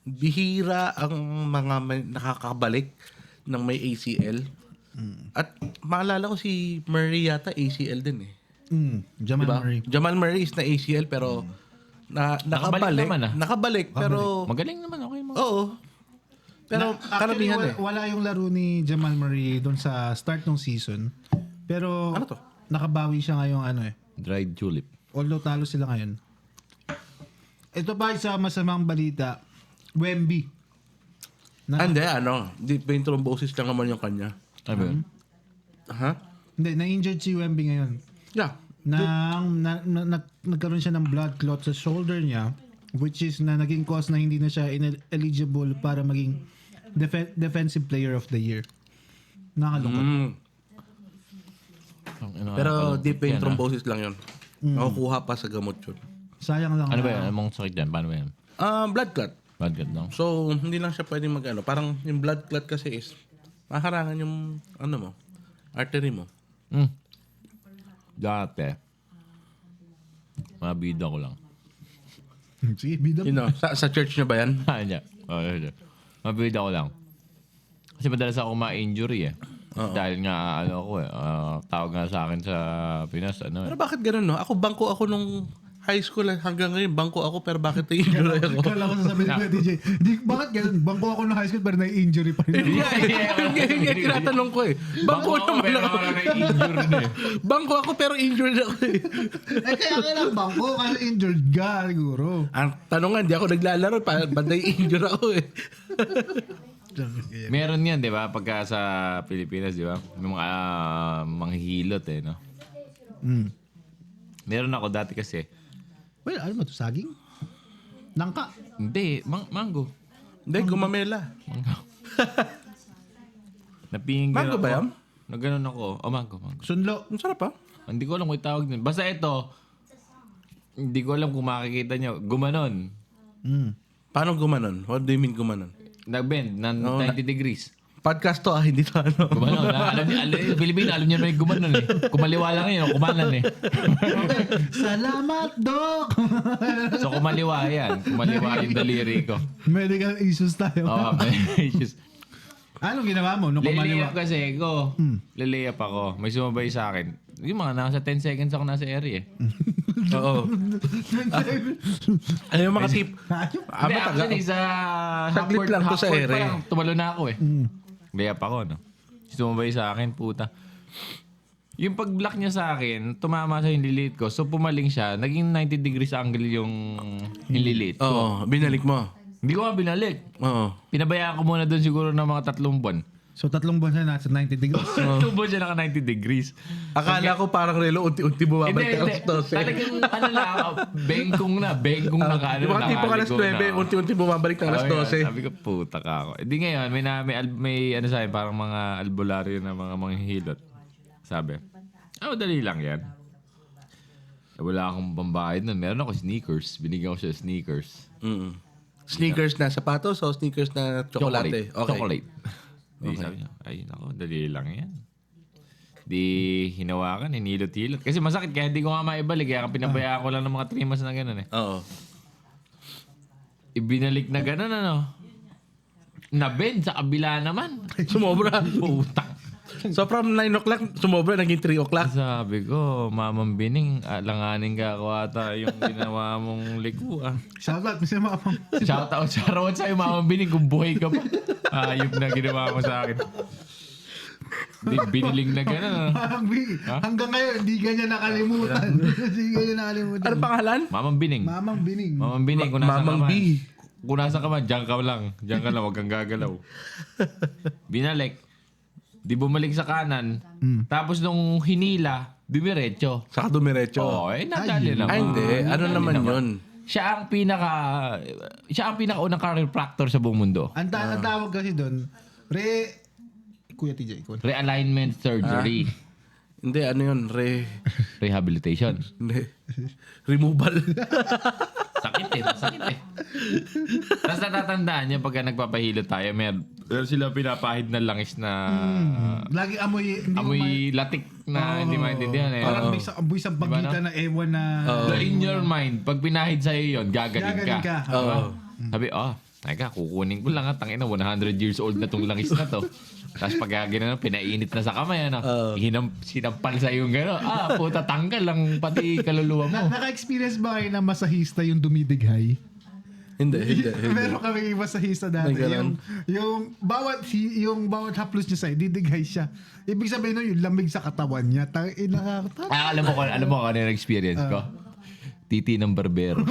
bihira ang mga nakakabalik ng may ACL. At maalala ko si Murray yata ACL din eh. Jamal Diba? Murray. Jamal Murray is na ACL pero nakabalik. naman, Nakabalik pero Magaling naman, okay mo. oo. Pero Actually, karamihan eh. wala yung laro ni Jamal Murray doon sa start ng season. Pero Ano to? nakabawi siya ngayong Dried tulip. Although talo sila ngayon. Ito pa sa masamang balita. Wemby. Hindi, deep vein thrombosis lang naman yung kanya. Ano ba yun? Ha? Hindi, na-injured si Wemby ngayon. Yeah. Nagkaroon siya ng blood clot sa shoulder niya, which is na naging cause na hindi na siya eligible para maging defensive player of the year. Nakalungkot. Pero deep vein thrombosis lang yun. Nakukuha pa sa gamot yun. Sayang lang. Ano ba yan? Anong sakit dyan? Paano ba yan? Blood clot. Bad God lang. So, hindi lang siya pwedeng parang yung blood clot kasi is maharangan yung artery mo. Dati. Mabida ko lang. Sige, bida mo. Sa church niya ba yan? Hindi. Mabida ko lang. Kasi madalas ako ma-injury eh. Dahil nga, tawag nga sa akin sa Pinas, Pero bakit ganun, no? Bangko ako nung high school hanggang ngayon, bangko ako pero bakit na-injury ako? Kala ko sasabihin ko, DJ. Bakit ganun? Bangko ako ng high school pero na-injury pa rin. Yung tinatanong ko eh. Bangko naman ako. Bangko ako pero injured ako eh. Kaya kailang bangko kasi injured ka siguro. Ang tanong nga, hindi ako naglalaro. Banday injured ako eh. Meron yan, di ba? Pagka sa Pilipinas, di ba? May mga manghihilot eh, no? Meron ako dati kasi. Well, ano mo to? Saging? Nangka? Hindi, mango. Hindi, gumamela. Napinggan Mango ako. ba yan? Naganon ako. Mango. Sunlo. Ang sarap ah. Hindi ko alam kung itawag din. Basta ito, hindi ko alam kung makikita nyo. Gumanon. Paano gumanon? What do you mean gumanon? Nag-bend ng 90 degrees. Podcast to hindi to Gumanon. Pilipino, alam niyo may gumanon eh. Kumaliwa lang yun, kumanan eh. Salamat, Doc! So kumaliwa yan. Kumaliwa yung daliri ko. Medical issues tayo. may issues. Anong ginawa mo nung Lilayap kumaliwa? kasi ako. Lilayap ako. May sumabay sa akin. Yung mga nasa 10 seconds ako nasa area eh. Oo. Ano yung mga tip? Hindi, actually sa Saglit lang to sa half-court ere. pa lang, tumalo na ako eh. Layap ako, no? Sumabay sa akin, puta. Yung pag-block niya sa akin, tumama sa yung lilit ko. So pumaling siya, naging 90 degrees angle yung lilit ko. Oo, binalik mo. Hindi ko nga binalik. Oo. Pinabayaan ko muna doon siguro ng mga 3 buwan. So 3 buwan siya nasa 90 degrees. 3 buwan siya naka 90 degrees. Akala ko parang relo, unti-unti bumabalik alas 12. Talagang ano lang, bengkong na ka. Yung mga tipong alas 9, unti-unti bumabalik ng alas 12. Sabi ko, puta ka ako. Di ngayon, may ano sa akin, parang mga albularyo na mga manghihilot. Sabi, dali lang yan. Wala akong pambayad nun. Meron ako sneakers. Binigyan ko siya sneakers. Sneakers na sapatos o sneakers na tsokolate? Okay. Chocolate. Di sabi niya, ay nako, dali lang yan. Di hinawakan, hinilot-hilot. Kasi masakit, kaya hindi ko nga maibalik. Kaya pinabayaan ko lang ng mga 3 months na gano'n eh. Oo. Ibinalik na gano'n ano. Na-bend sa kabila naman. Sumobra. Putang. So from 9 o'clock, sumobra, naging 3 o'clock. Sabi ko, Mamang Bining, langanin ka ako ata yung ginawa mong likuan. Shoutout, Mr. Mapang. Shoutout sa'yo, Mamang Bining, kung buhay ka pa. Ayop na ginawa mo sa akin. Di, biniling na gano'n. Ano? Hanggang ngayon, hindi ka niya nakalimutan. Hindi ka niya nakalimutan. Ano pangalan? Mamang Bining. Mamang Bining. Mamang Bining, kung nasa Mamang ka man. B. Kung nasa ka man, dyan ka lang. Dyan ka lang, huwag kang gagalaw. Binalik. Di bumalik sa kanan. Tapos nung hinila, dumiretso. Saka dumiretso. Oo, nadali naman. Ay, hindi. Ano Nadali naman yun? Siya ang pinakaunang chiropractor sa buong mundo. Ang tawag kasi doon, Kuya TJ, ikaw. Realignment surgery. Hindi, ano yun? Rehabilitation. Hindi. Removal. Sakit eh. Tapos natatandaan niya pagka nagpapahilo tayo, meron sila pinapahid na langis na Lagi amoy, hindi amoy latik na hindi maintindihan eh. Parang may amoy sa pagitan na ewan na... So in your mind, pag pinahid sa'yo yun, gagaling Gagaling ka. ka. Diba? Sabi, teka, kukunin ko lang tangina, 100 years old na tong langis na to. Tapos pag gano'n, pinainit na sa kamay, sinampal sa yung gano'n. Puta, tanggal lang pati kaluluwa mo. Naka-experience ba kayo na masahista yung dumidighay? Hindi. Meron kami masahista dati. May ganun. Yung bawat haplos niya sa'yo, didighay siya. Ibig sabihin nun, yung lamig sa katawan niya. Alam mo kung ano yung experience ko? Titi ng barbero.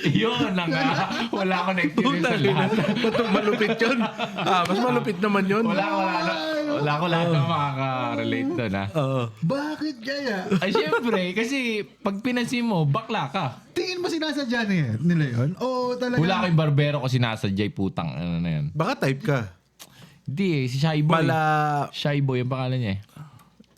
Yun na nga. Wala akong na-experience sa lahat. Malupit yun. Mas malupit naman yun. Wala ko lahat ng makaka-relate doon ha. Bakit kaya? Ay syempre, kasi pag pinansin mo, bakla ka. Tingin mo sinasadya nila yun? O talaga? Wala kayong barbero ko sinasadyay putang. Ano na yan? Baka type ka. Hindi si Shy Boy. Shy Boy ang pangalan niya eh.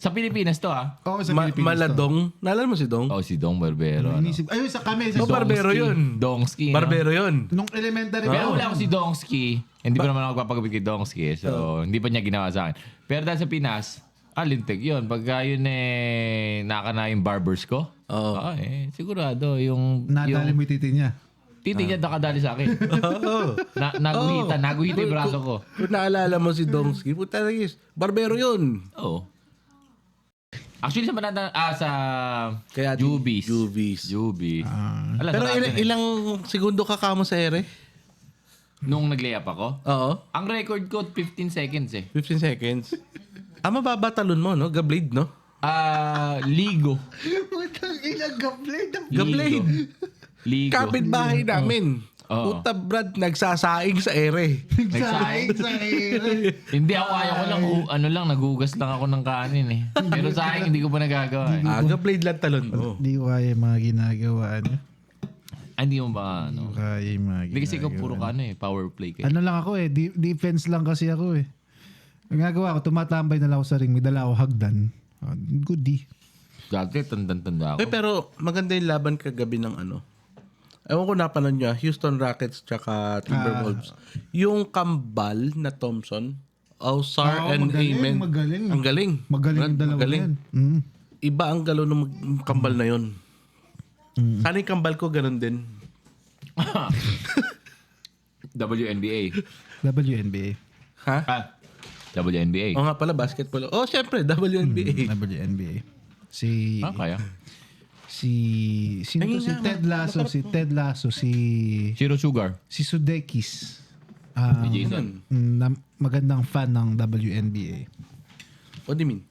Sa Pilipinas to Oo, sa Pilipinas to. Maladong. Naalala mo si Dong? Si Dong Barbero. Ayun, sa kami. Sa barbero yun. Dongski. Barbero yun. Nung elementary. Pero wala ko si Dongski. Hindi pa naman ako papagabit kay Dongski. So, hindi pa niya ginawa sa akin. Pero dahil sa Pinas, lintik yun. Pagka yun naka na yung barbers ko. Sigurado yung... Nadali mo yung titi niya. Titi niya nakadali sa akin. Naguhita yung braso ko. Kung naalala mo si Dongski, puta nagis. Barbero yun. Oo. Actually sa Manada, sa Kaya Jubies. Jubies. Alam, Pero sa atin ilang segundo ka kamo sa ere? Nung nag-layup ako, Oo. ang record ko 15 seconds eh. 15 seconds. Mababa talon mo, no? Gablade, no? Ligo. Putang ilang gablade. Gablade. Ligo. Kapit-bahay namin. Oo. Puta, Brad, nagsasaing sa ere. Nagsaing sa ere. Hindi ako, ayaw ko lang, nagugas lang ako ng kanin eh. Pero sa akin, hindi ko pa nagagawa eh. Gablade lang talon mo. Hindi ko kaya yung mga ginagawa niya. Hindi mo ba, Kaya yung mga Hindi kasi ikaw puro ka power play kayo. Ano lang ako defense lang kasi ako eh. Ang gagawa ko, tumatambay na lang ako sa ring, may dala ako hagdan. Good di. Dati, tanda ako. Pero maganda yung laban kagabi ng ano. Ewan ko napanood niya, Houston Rockets tsaka Timberwolves. Yung kambal na Thompson, Ausar and Amen. Magaling. Ang galing. Magaling yung dalawa Magaling. yan. Iba ang galaw ng kambal na yon. Sana yung kambal ko ganun din. WNBA. WNBA. Ha? WNBA. O nga pala, basketball. Oh, syempre, WNBA. WNBA. Kaya. Sino to? Si Ted Lasso. Si Zero Sugar. Si Sudeikis. Ni Jason. Magandang fan ng WNBA. What do you mean?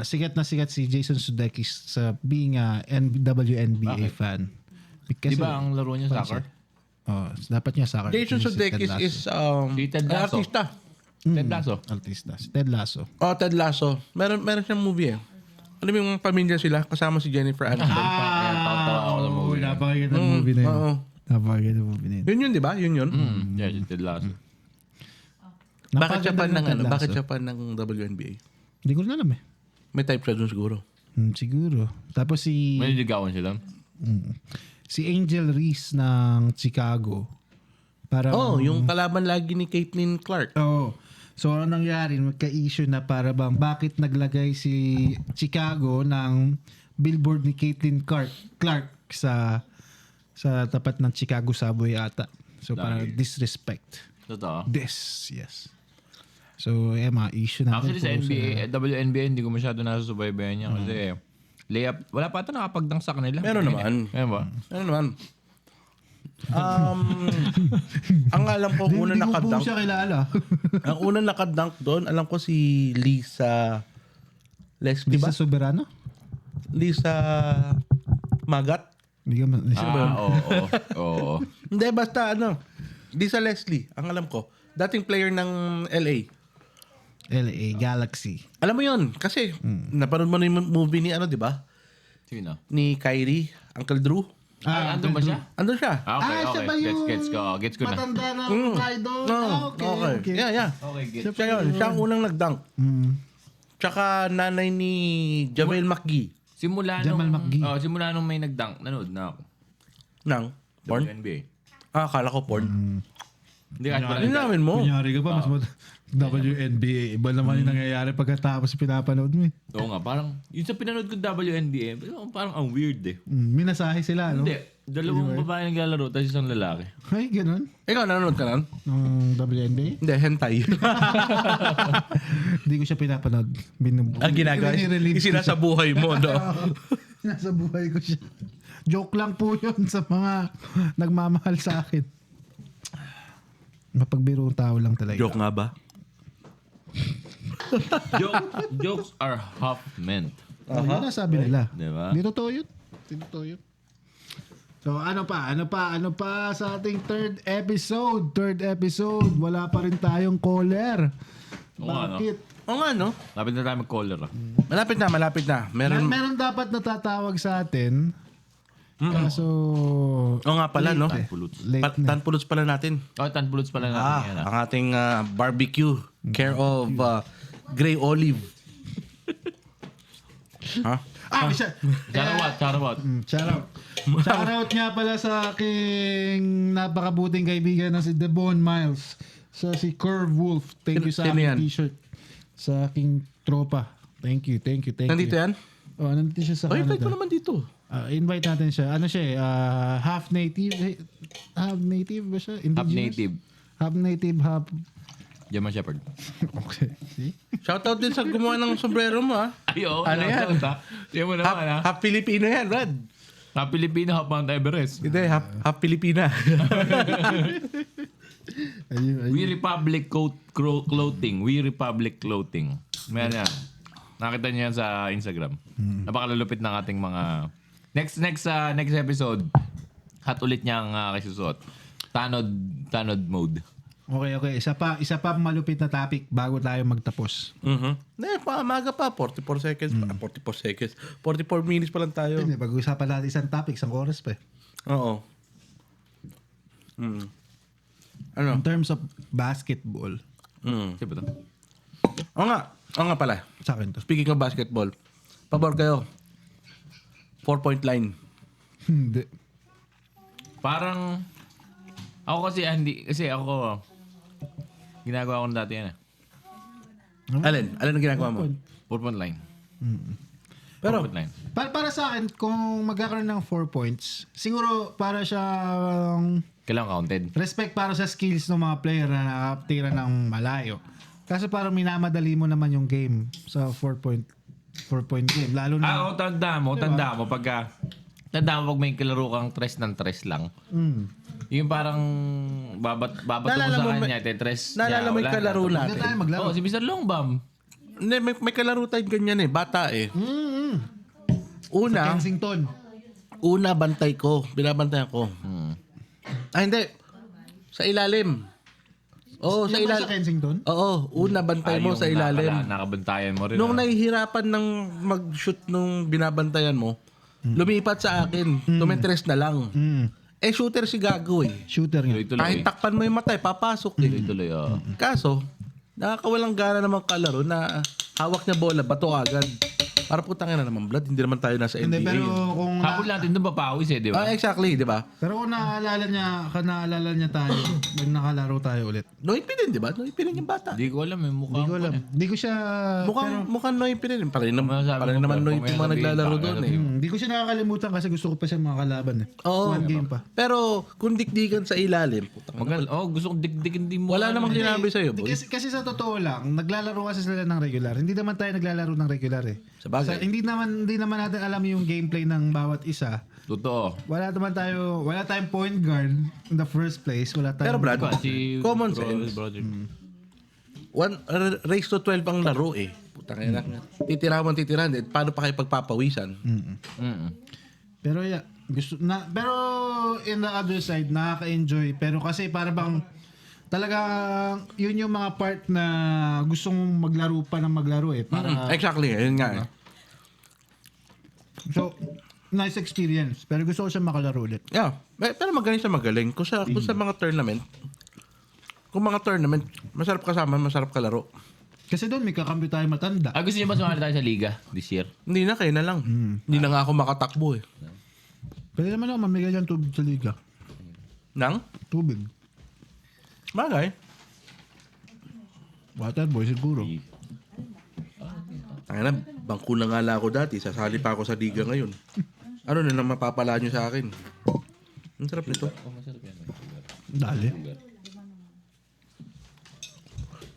Sikat na sikat si Jason Sudeikis sa being a WNBA fan. Di ba ang laro niya soccer? Dapat niya soccer. Jason Si Sudeikis Ted Lasso. is Si Ted Lasso. artista. Ted Lasso. Artista. Si Ted Lasso. Oh, Ted Lasso. Meron siyang movie eh. Alam mo yung pamilya sila kasama si Jennifer Aniston. Kaya tawa ako sa movie. Napakaganda ng movie na yun. Oo. Napakaganda ng movie na yun. Yun, di ba? Yun. Yeah, si Ted Lasso. Bakit siya fan ng Ted Lasso. Bakit siya fan ng WNBA? Hindi ko na alam eh. May type siya dun siguro. Siguro. Tapos May ligawan siya doon. si Angel Reese ng Chicago. Parang, Yung kalaban lagi ni Caitlin Clark. So, ano nangyari? Magka-issue na para bang bakit naglagay si Chicago ng billboard ni Caitlin Clark sa tapat ng Chicago subway ata. So, parang disrespect. Totoo. Yes. So, mga issue na. Actually sa NBA, WNBA, hindi ko masyado nasusubaybayan niya kasi layup, wala pa ata nakapagdang sa kanila. Meron naman. Meron ba? Ano naman? Ang alam ko, unang Hindi ko po nakadunk. siya kilala. Ang unang nakadunk doon, alam ko si Lisa Leslie Di ba? sa Soberano? Lisa Magat? Hindi ka Oo. Hindi, basta Lisa Leslie, ang alam ko. Dating player ng LA. LA Galaxy. Alam mo yun, kasi napanood mo na yung movie ni di ba? Sino? Ni Kyrie, Uncle Drew. Andun ba siya? Andun siya. Okay. siya ba yung Gets ko na. matanda ng idol? Okay. Yeah. Okay, gets. Siya yun. Siya ang unang nag-dunk. Tsaka nanay ni Javel McGee. Jamal McGee. Simula nung may nag-dunk, nanood na ako. Nang? Porn? WNBA. Akala ko porn. Hindi kahit wala. Hindi namin mo. Kunyari ka pa, WNBA. Iba naman yung nangyayari pagkatapos pinapanood mo eh. Oo nga, parang, yung sa pinanood ko WNBA, parang ang weird eh. Minasahe sila, no? Hindi, dalawang babae naglalaro, tapos isang lalaki. Ay, ganun. Ikaw, nanonood ka nun? Ng WNBA? Hindi, hentai. Hindi ko siya pinapanood. Ang ginagawa, Nire-relieve ko isinasa buhay mo, no? siya. Nasa buhay ko siya. Joke lang po yun sa mga nagmamahal sa akin. Mapagbiro tao lang talaga. Joke nga ba? Jokes are half meant. Yun ang sabi nila. Diba? Hindi totoo yun. Hindi totoo yun. So ano pa sa ating third episode, wala pa rin tayong caller. Oo nga, no? Bakit? Oo nga, no? Lapit na tayo mag-caller ah. Malapit na. Meron dapat natatawag sa atin. Kaso Oo nga pala, no? Tanpuluts. late na. Tanpuluts pala natin. Tanpuluts pala natin yan ah. Ang ating barbecue. Care of Gray Olive. Ha? Siya. Charawat. Shoutout nga pala sa aking napakabuting kaibigan na si Devon Miles. Si Curve Wolf. Thank you sa Sino aking yan? t-shirt. Sa aking tropa. Thank you. Nandito yan? Nandito siya sa Ay, invite mo Canada. naman dito. Invite natin siya. Ano siya half native. Half native ba siya? Half Indigenous? native. Half native, half... German Shepherd. Okay. See? Shoutout din sa gumawa ng sombrero mo, ha? Ay, oo. Ano yan? Yan mo naman ah. Half Filipino yan, Brad. Half Filipino, half Mount Everest. Hindi, half Filipina. Ayun. We Republic Clothing. We Republic Clothing. Meron yan. Nakita niyo yan sa Instagram. Napakalulupit ng ating mga... Next episode, hot ulit niyang kasusuot. Tanod mode. Okay. Isa pa malupit na topic bago tayo magtapos. Maga pa. 44 seconds pa. 44 seconds. 44 minutes pa lang tayo. Hindi, pag-usapan natin isang topic, isang oras pa eh. Oo. Ano? In terms of basketball, Sino ba ito? Oo nga pala. sa akin to. Speaking of basketball, pabor kayo. 4-point line. Hindi. Parang... Ako kasi, kasi ako... Ginagawa ko na dati yan eh. Alin ang ginagawa mo? 4-point line. Pero, 4-point line. Para sa akin, kung magkakaroon ng 4 points, siguro para siyang Kailangan counted. respect para sa skills ng mga player na nakatira ng malayo. Kasi parang minamadali mo naman yung game sa 4-point game. Lalo na... Tanda mo pag may kalaro kang tres ng tres lang. Yung parang babato mo Naalala sa mo, kanya, tetres. Naalala mo yung kalaro Huwag na natin. tayo maglaro. Oh, si Mr. Longbam. Hindi, may kalaro tayo ganyan eh. Bata eh. Una, Kensington. bantay ko. Binabantayan ko. Hindi. Sa ilalim. Oo, sa Yan ba ilalim. sa Kensington? Oo, una bantay mo sa ilalim. Nakabantayan mo rin. Nung nahihirapan ng mag-shoot nung binabantayan mo, lumipat sa akin. Tumetres na lang. Eh, shooter si Gago eh. Shooter nga. Kahit takpan mo yung mata, papasok eh. Tuloy, oh. Kaso, nakakawalang gana naman kalaro na hawak niya bola, bato agad. Para putang ina naman, Blood. Hindi naman tayo nasa NBA. Hindi, pero kung... Habol natin doon papawis eh, di ba? Exactly, di ba? Pero kung naalala niya tayo, pag nakalaro tayo ulit. Noipi din, di ba? Noipi din yung bata. Hindi ko alam eh. Mukha Hindi ko alam. Hindi ko siya... Mukhang Noipi din. Parin naman, Masasabi parin mo, naman pero Noipi kung mga may naglalaro sabihin, doon eh. Hindi ko siya nakakalimutan kasi gusto ko pa siya mga kalaban eh. Oo. One game pa. Pero kung dikdikan sa ilalim, putang ina. Gusto kong dikdikin din mo. Wala namang sinabi sa'yo, boy. Kasi sa totoo lang, naglalaro kasi sila ng regular. Hindi naman tayo naglalaro ng regular eh. Sabagay. Hindi naman natin alam yung gameplay ng bawat isa. Totoo. Wala tayong point guard in the first place. Wala tayong... Pero Brad, Si common bro- sense. brother. Race to 12 ang laro eh. Putang ina. Titirahan. Paano pa kayo pagpapawisan? Pero yeah, pero in the other side, nakaka-enjoy. Pero kasi para bang talagang yun yung mga part na gustong maglaro pa ng maglaro eh. Para, Exactly, yun nga eh. So, nice experience. Pero gusto ko siya makalaro ulit. Yeah. Pero magaling siya magaling. Kung sa mga tournament, masarap kasama, masarap kalaro. Kasi doon may kakampi tayo matanda. Gusto niyo ba sumali tayo sa liga this year? Hindi na, kayo na lang. Hindi na nga ako makatakbo eh. Pwede naman ako mamigay ng tubig sa liga. Nang? Tubig. Bagay. Water boy siguro. Tangina, bangko na nga lang ako dati. Sasali pa ako sa liga ngayon. Ano na lang mapapala nyo sa akin? Ang sarap nito. Dali.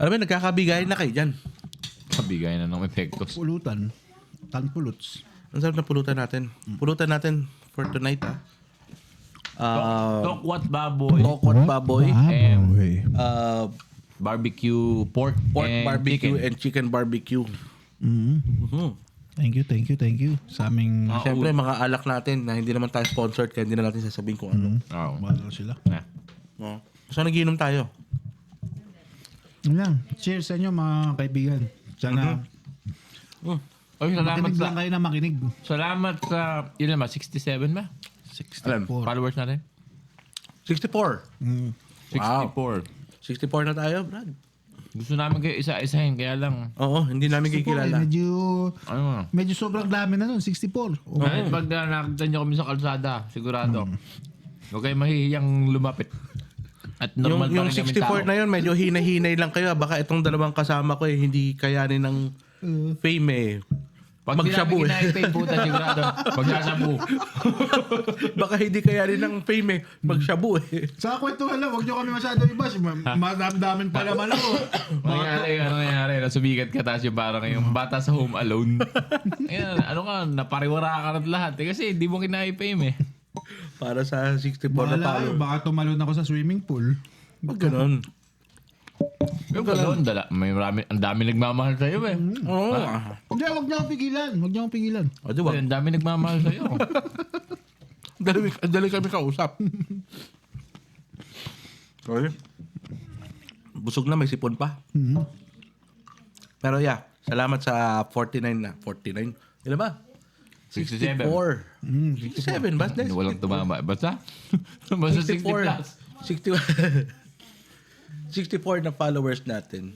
Alam mo, nagkakabigayan na kayo dyan. Kabigay na ng epektos. Pulutan. Tanpuluts. Ang sarap na pulutan natin. Pulutan natin for tonight Tokwat baboy, Tokwat baboy. Baboy. barbecue pork, Pork and barbecue chicken. and chicken barbecue. Thank you. Sa aming... Siyempre, mga alak natin na hindi naman tayo sponsored kaya hindi na natin sasabihin kung ano. Oh. Bahala sila. Na. No? So, nagiinom tayo. Yun lang. Cheers sa inyo mga kaibigan. Sana Oy, salamat makinig sa lang kayo na makinig. salamat sa yun naman 67 ba? 64. Followers natin? 64. 64. 64 na tayo, Brad. Gusto namin kayo isa-isahin kaya lang Oo, hindi namin 64 kikilala. medyo sobrang dami na nun. 64. Kahit pag nakakita niyo kami sa kalsada, sigurado. Huwag kayo mahihiyang lumapit. At normal Yung pa rin kami tao. 64 na yun, medyo hinay-hinay lang kayo. Baka itong dalawang kasama ko hindi kayanin ng fame eh. Pag Magshabu di namin eh. kinaipay puta sigurado, magsasabu. Baka hindi kayanin ng fame eh. Magshabu eh. Sa kwentuhan lang, huwag nyo kami masyado i-bash. Madamdamin pa naman ako. Ano nangyari? Nasumigat ka tapos yung parang yung bata sa Home Alone. Ayan, ano ka, napariwara ka na lahat. Kasi hindi mo kinaipay eh. Para sa 64 na Bahala talo. kayo, baka tumalon ako sa swimming pool. Huwag ganun. Yung galon, ang dami nagmamahal sa'yo eh. Oo. Hindi, huwag niyo akong pigilan. O, di ba? Ang dami nagmamahal sa'yo. Dali kami kausap. Sorry. Busog na, may sipon pa. Pero yeah, salamat sa 49 na. 49? Ilan ba? 67. 67 ba? Walang tumama. Basta 60 plus. 64 na followers natin.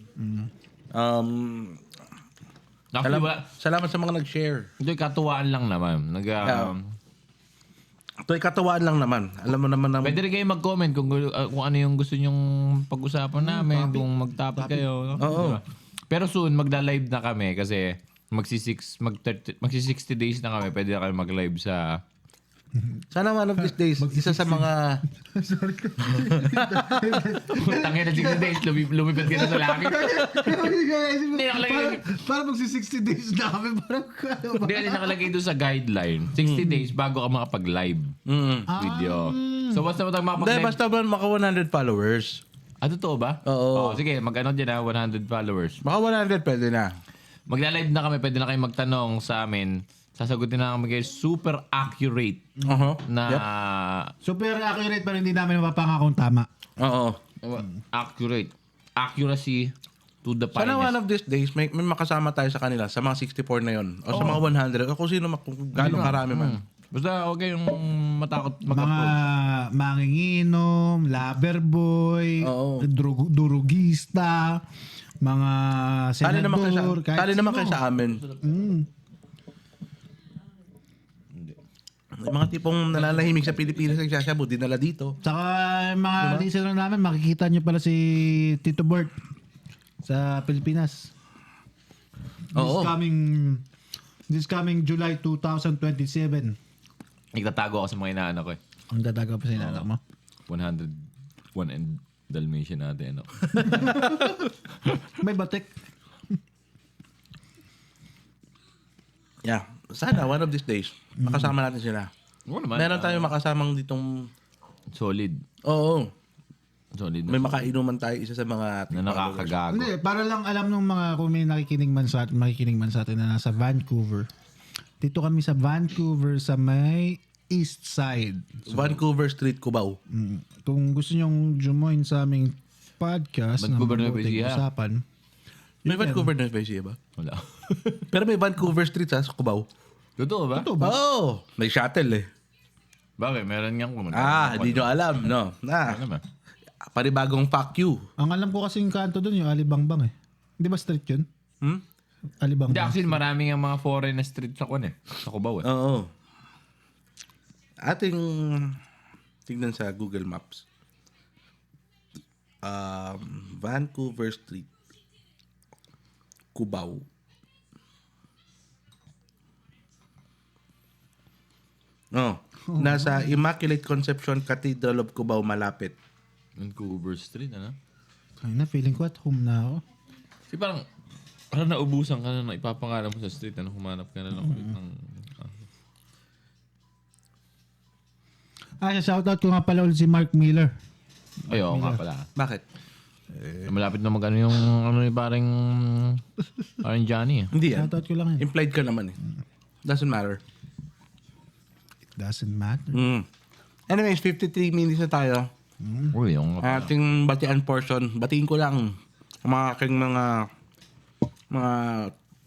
Actually, Salamat sa mga nag-share. ito yung katuwaan lang naman. Ito ay katawaan lang naman. Alam mo naman Pwede rin kayo mag-comment kung ano yung gusto nyong pag-usapan namin, kung mag-topic kayo. No? Oo. Diba? Pero soon, magla-live na kami kasi magsi-60 days na kami. Pwede na kami mag-live sa... Sana one of these days, isa sa mga... Tangin na 60 days, lumipad ka na sa langit. Parang magsi-60 days na kami. Hindi, nakalagay doon sa guideline. 60 days bago ka makapag-live video. So basta mo Hindi, magpapag-live. basta ba maka 100 followers? Totoo ba? Oo. Sige, mag-ano dyan 100 followers. Maka 100 pwede na. Magla-live na kami, pwede na kayo magtanong sa amin. Sasagutin na kami kayo super accurate na Super accurate pero hindi namin mapapangakong tama. Oo. accurate. Accuracy to the Sana finest. one of these days, may makasama tayo sa kanila sa mga 64 na yon o sa mga 100 o kung sino, kung gano'ng karami man. Basta okay yung matakot Mga mag-approach. manginginom, lover boy, Oo. durugista, mga Tali naman kayo senador, sa, tali naman kayo sa amin. Yung mga tipong nalalahimik sa Pilipinas nagsasabu, dinala dito. Tsaka yung mga listener namin, makikita nyo pala si Tito Bert sa Pilipinas. Oo. This coming July 2027. Nagtatago ako sa mga inaanak ko eh. Ang dadaga pa sa inanak mo. 101 and Dalmatian natin. Ano? May batik. Yeah. Sana one of these days, makasama natin sila. Oo naman. Meron tayong makasamang ditong, Solid. oo, Solid may na. makainuman tayo isa sa mga Na nakakagago. Hindi, para lang alam ng mga kung may makikinig man sa atin na nasa Vancouver. Dito kami sa Vancouver sa may East Side. Vancouver Street, Cubao. Kung gusto nyong join sa aming podcast Vancouver na na mabuting Besia. usapan, May Vancouver na Besia ba? Wala. Pero may Vancouver Street sa Cubao. Totoo ba? Oo, may shuttle eh. Bakit? Meron niyang kumunta. Hindi nyo alam, no? Ano ba? Panibagong fuck you. ang alam ko kasing kanto doon yung Alibangbang eh. Di ba street yun? Hmm? Hindi, Alibangbang. actually maraming ang mga foreign na street sa kun eh. Sa Cubao eh. Oo. Ating tingnan sa Google Maps. Vancouver Street, Cubao. Nasa Immaculate Conception Cathedral of Cubao malapit. Vancouver Street, ano? Ay na, feeling ko at home na ako. Kasi parang naubusan ka na ipapangalan mo sa street. Ano, humanap ka na lang ulit ng... Shoutout ko nga pala ulit si Mark Miller. Ay, oo nga pala. Bakit? Malapit na magano yung ano yung parang Johnny eh. Hindi yan. Shoutout ko lang yan. Implied ka naman eh. Doesn't matter. It doesn't matter. Anyways, 53 minutes na tayo. Uy, yung Ating batian portion. Batiin ko lang ang mga aking mga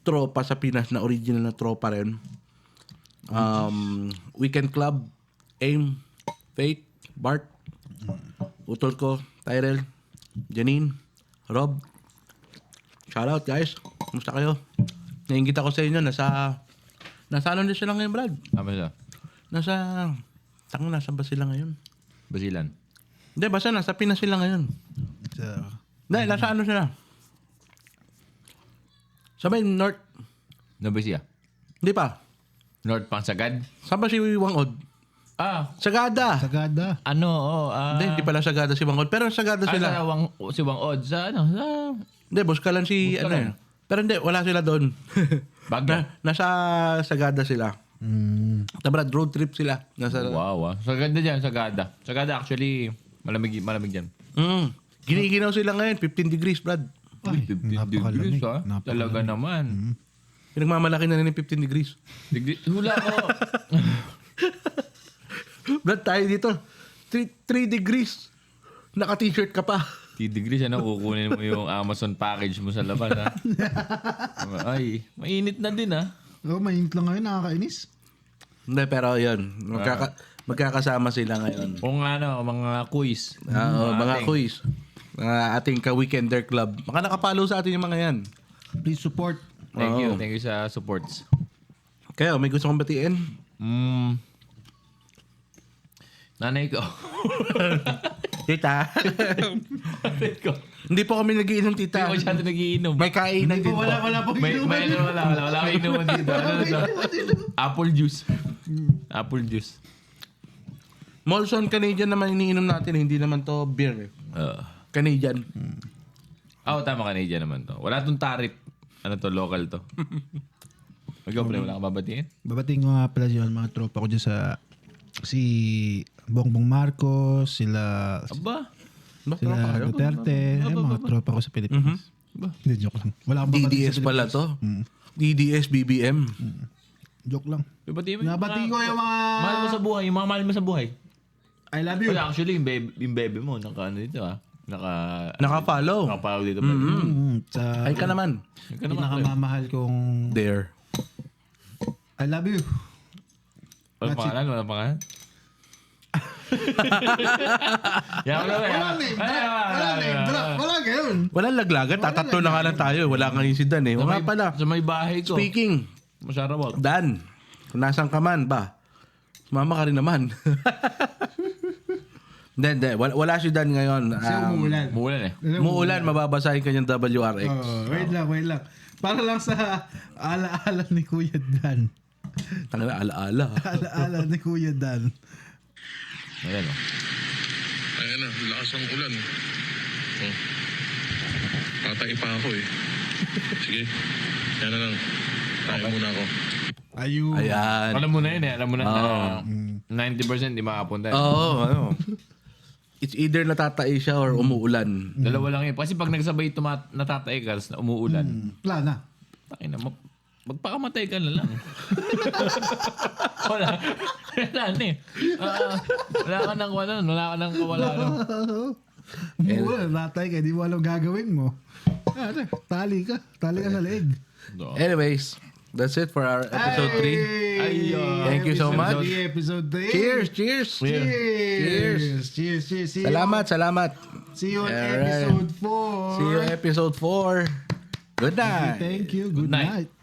tropa sa Pinas na original na tropa rin. Weekend Club, Aim, Faith, Bart, Utol ko, Tyrell, Janine, Rob. Shoutout guys. Kumusta kayo? Nainggit ako sa inyo. Nasa ano na sila ngayon, Brad? Tama siya. Nasa ba sila ngayon? Basilan. Hindi, basta nasa Pinas sila ngayon. So, Hindi, nasa ano sila? Sa may North. Nobesia. Hindi pa. North Pangsagad. Saan ba si Wangod? Sagada. Sagada. Hindi pala Sagada si Wangod. Pero Sagada sila. Si Wang Od. Sa ano? Sa... Hindi, Buskalan si Buskalan. ano eh. Pero hindi, wala sila doon. Baguio. Nasa Sagada sila. Tabrad, road trip sila. Nasa, Wow. Sagada dyan, Sagada. Sagada actually, malamig dyan. Giniginaw sila ngayon, 15 degrees, Brad. Ay, 15 degrees ha. Talaga naman. Pinagmamalaki na rin yung 15 degrees. Hula ko. Brad, tayo dito. 3 degrees. Naka-t-shirt ka pa. 3 degrees, ano, kukunin mo yung Amazon package mo sa labas, ha? Ay, mainit na din, ha? Mainit lang ngayon, nakakainis. Hindi, pero yun. Magkakasama sila ngayon. Kung ano, mga quiz. Mga quiz. Ating ka-weekender club. Baka nakapalo sa atin yung mga yan. Please support. Thank you sa supports. Kaya, may gusto kong batiin? Nanay ko. Tita. Nanay ko. Hindi po kami nagiinom, tita. Hindi ko siya nagiinom. May kainan din po. Wala po inuman. Wala ko inuman dito. Ano dito? Apple juice. Apple juice. Molson Canadian naman iniinom natin. Hindi naman to beer eh. Canadian. Tama, Canadian naman to. Wala tong tarif. Ano to, local to. Ikaw, pre, wala ka babatiin? Babating ko nga pala yun, mga tropa ko dyan sa si Bongbong Marcos, sila Aba? Duterte, mga tropa ko sa Pilipinas. Hindi, joke lang. Wala akong babalik DDS sa pala Pilipinas. to. DDS, BBM. Joke lang. Ibati mo Nabati ko yung mga... Mahal mo sa buhay, yung mga mahal mo sa buhay. I love you. Wala, actually, yung bebe mo, naka ano dito Naka-follow. naka-follow dito pa. Sa Ay ka naman. pinakamamahal kong... There. I love you. Walang pangalan, walang pangalan. Yan, Walang name drop. Walang ganun. Walang laglagan. Tatatlo na nga lang tayo. Wala kang si Dan eh. O nga pala. Sa may bahay ko. Speaking. Masarap. Dan. Kung nasan ka man ba? Mama ka rin naman. Hindi. Wala si Dan ngayon. Kasi umuulan. Umuulan eh. Muulan. Mababasahin kanyang WRX. Wait lang. Para lang sa alaala ni Kuya Dan. Tangina, alaala. Alaala ni Kuya Dan. Ayan o. Ayan na, lakas ng ulan. Oh. Tatay pa ako eh. Sige, yan na lang. Tayo muna ako. Ayun. Ayan. Alam mo na yun eh. Alam mo na na 90% di makapunta. Oo. It's either natatay siya or umuulan. Dalawa lang yun. Kasi pag nagsabay natatay ka, tapos na umuulan, Wala na. takin na, magpakamatay ka na lang. wala na eh. Wala ka nang kawala. Umuulan, natay ka. Di mo alam gagawin mo. Tali ka sa leeg. Anyways, that's it for our episode 3. Ayun. Thank you so much. Episode 3. Cheers. Cheers. Salamat. See you on Alright. episode 4. See you episode 4. Good night. Thank you. Good night. night.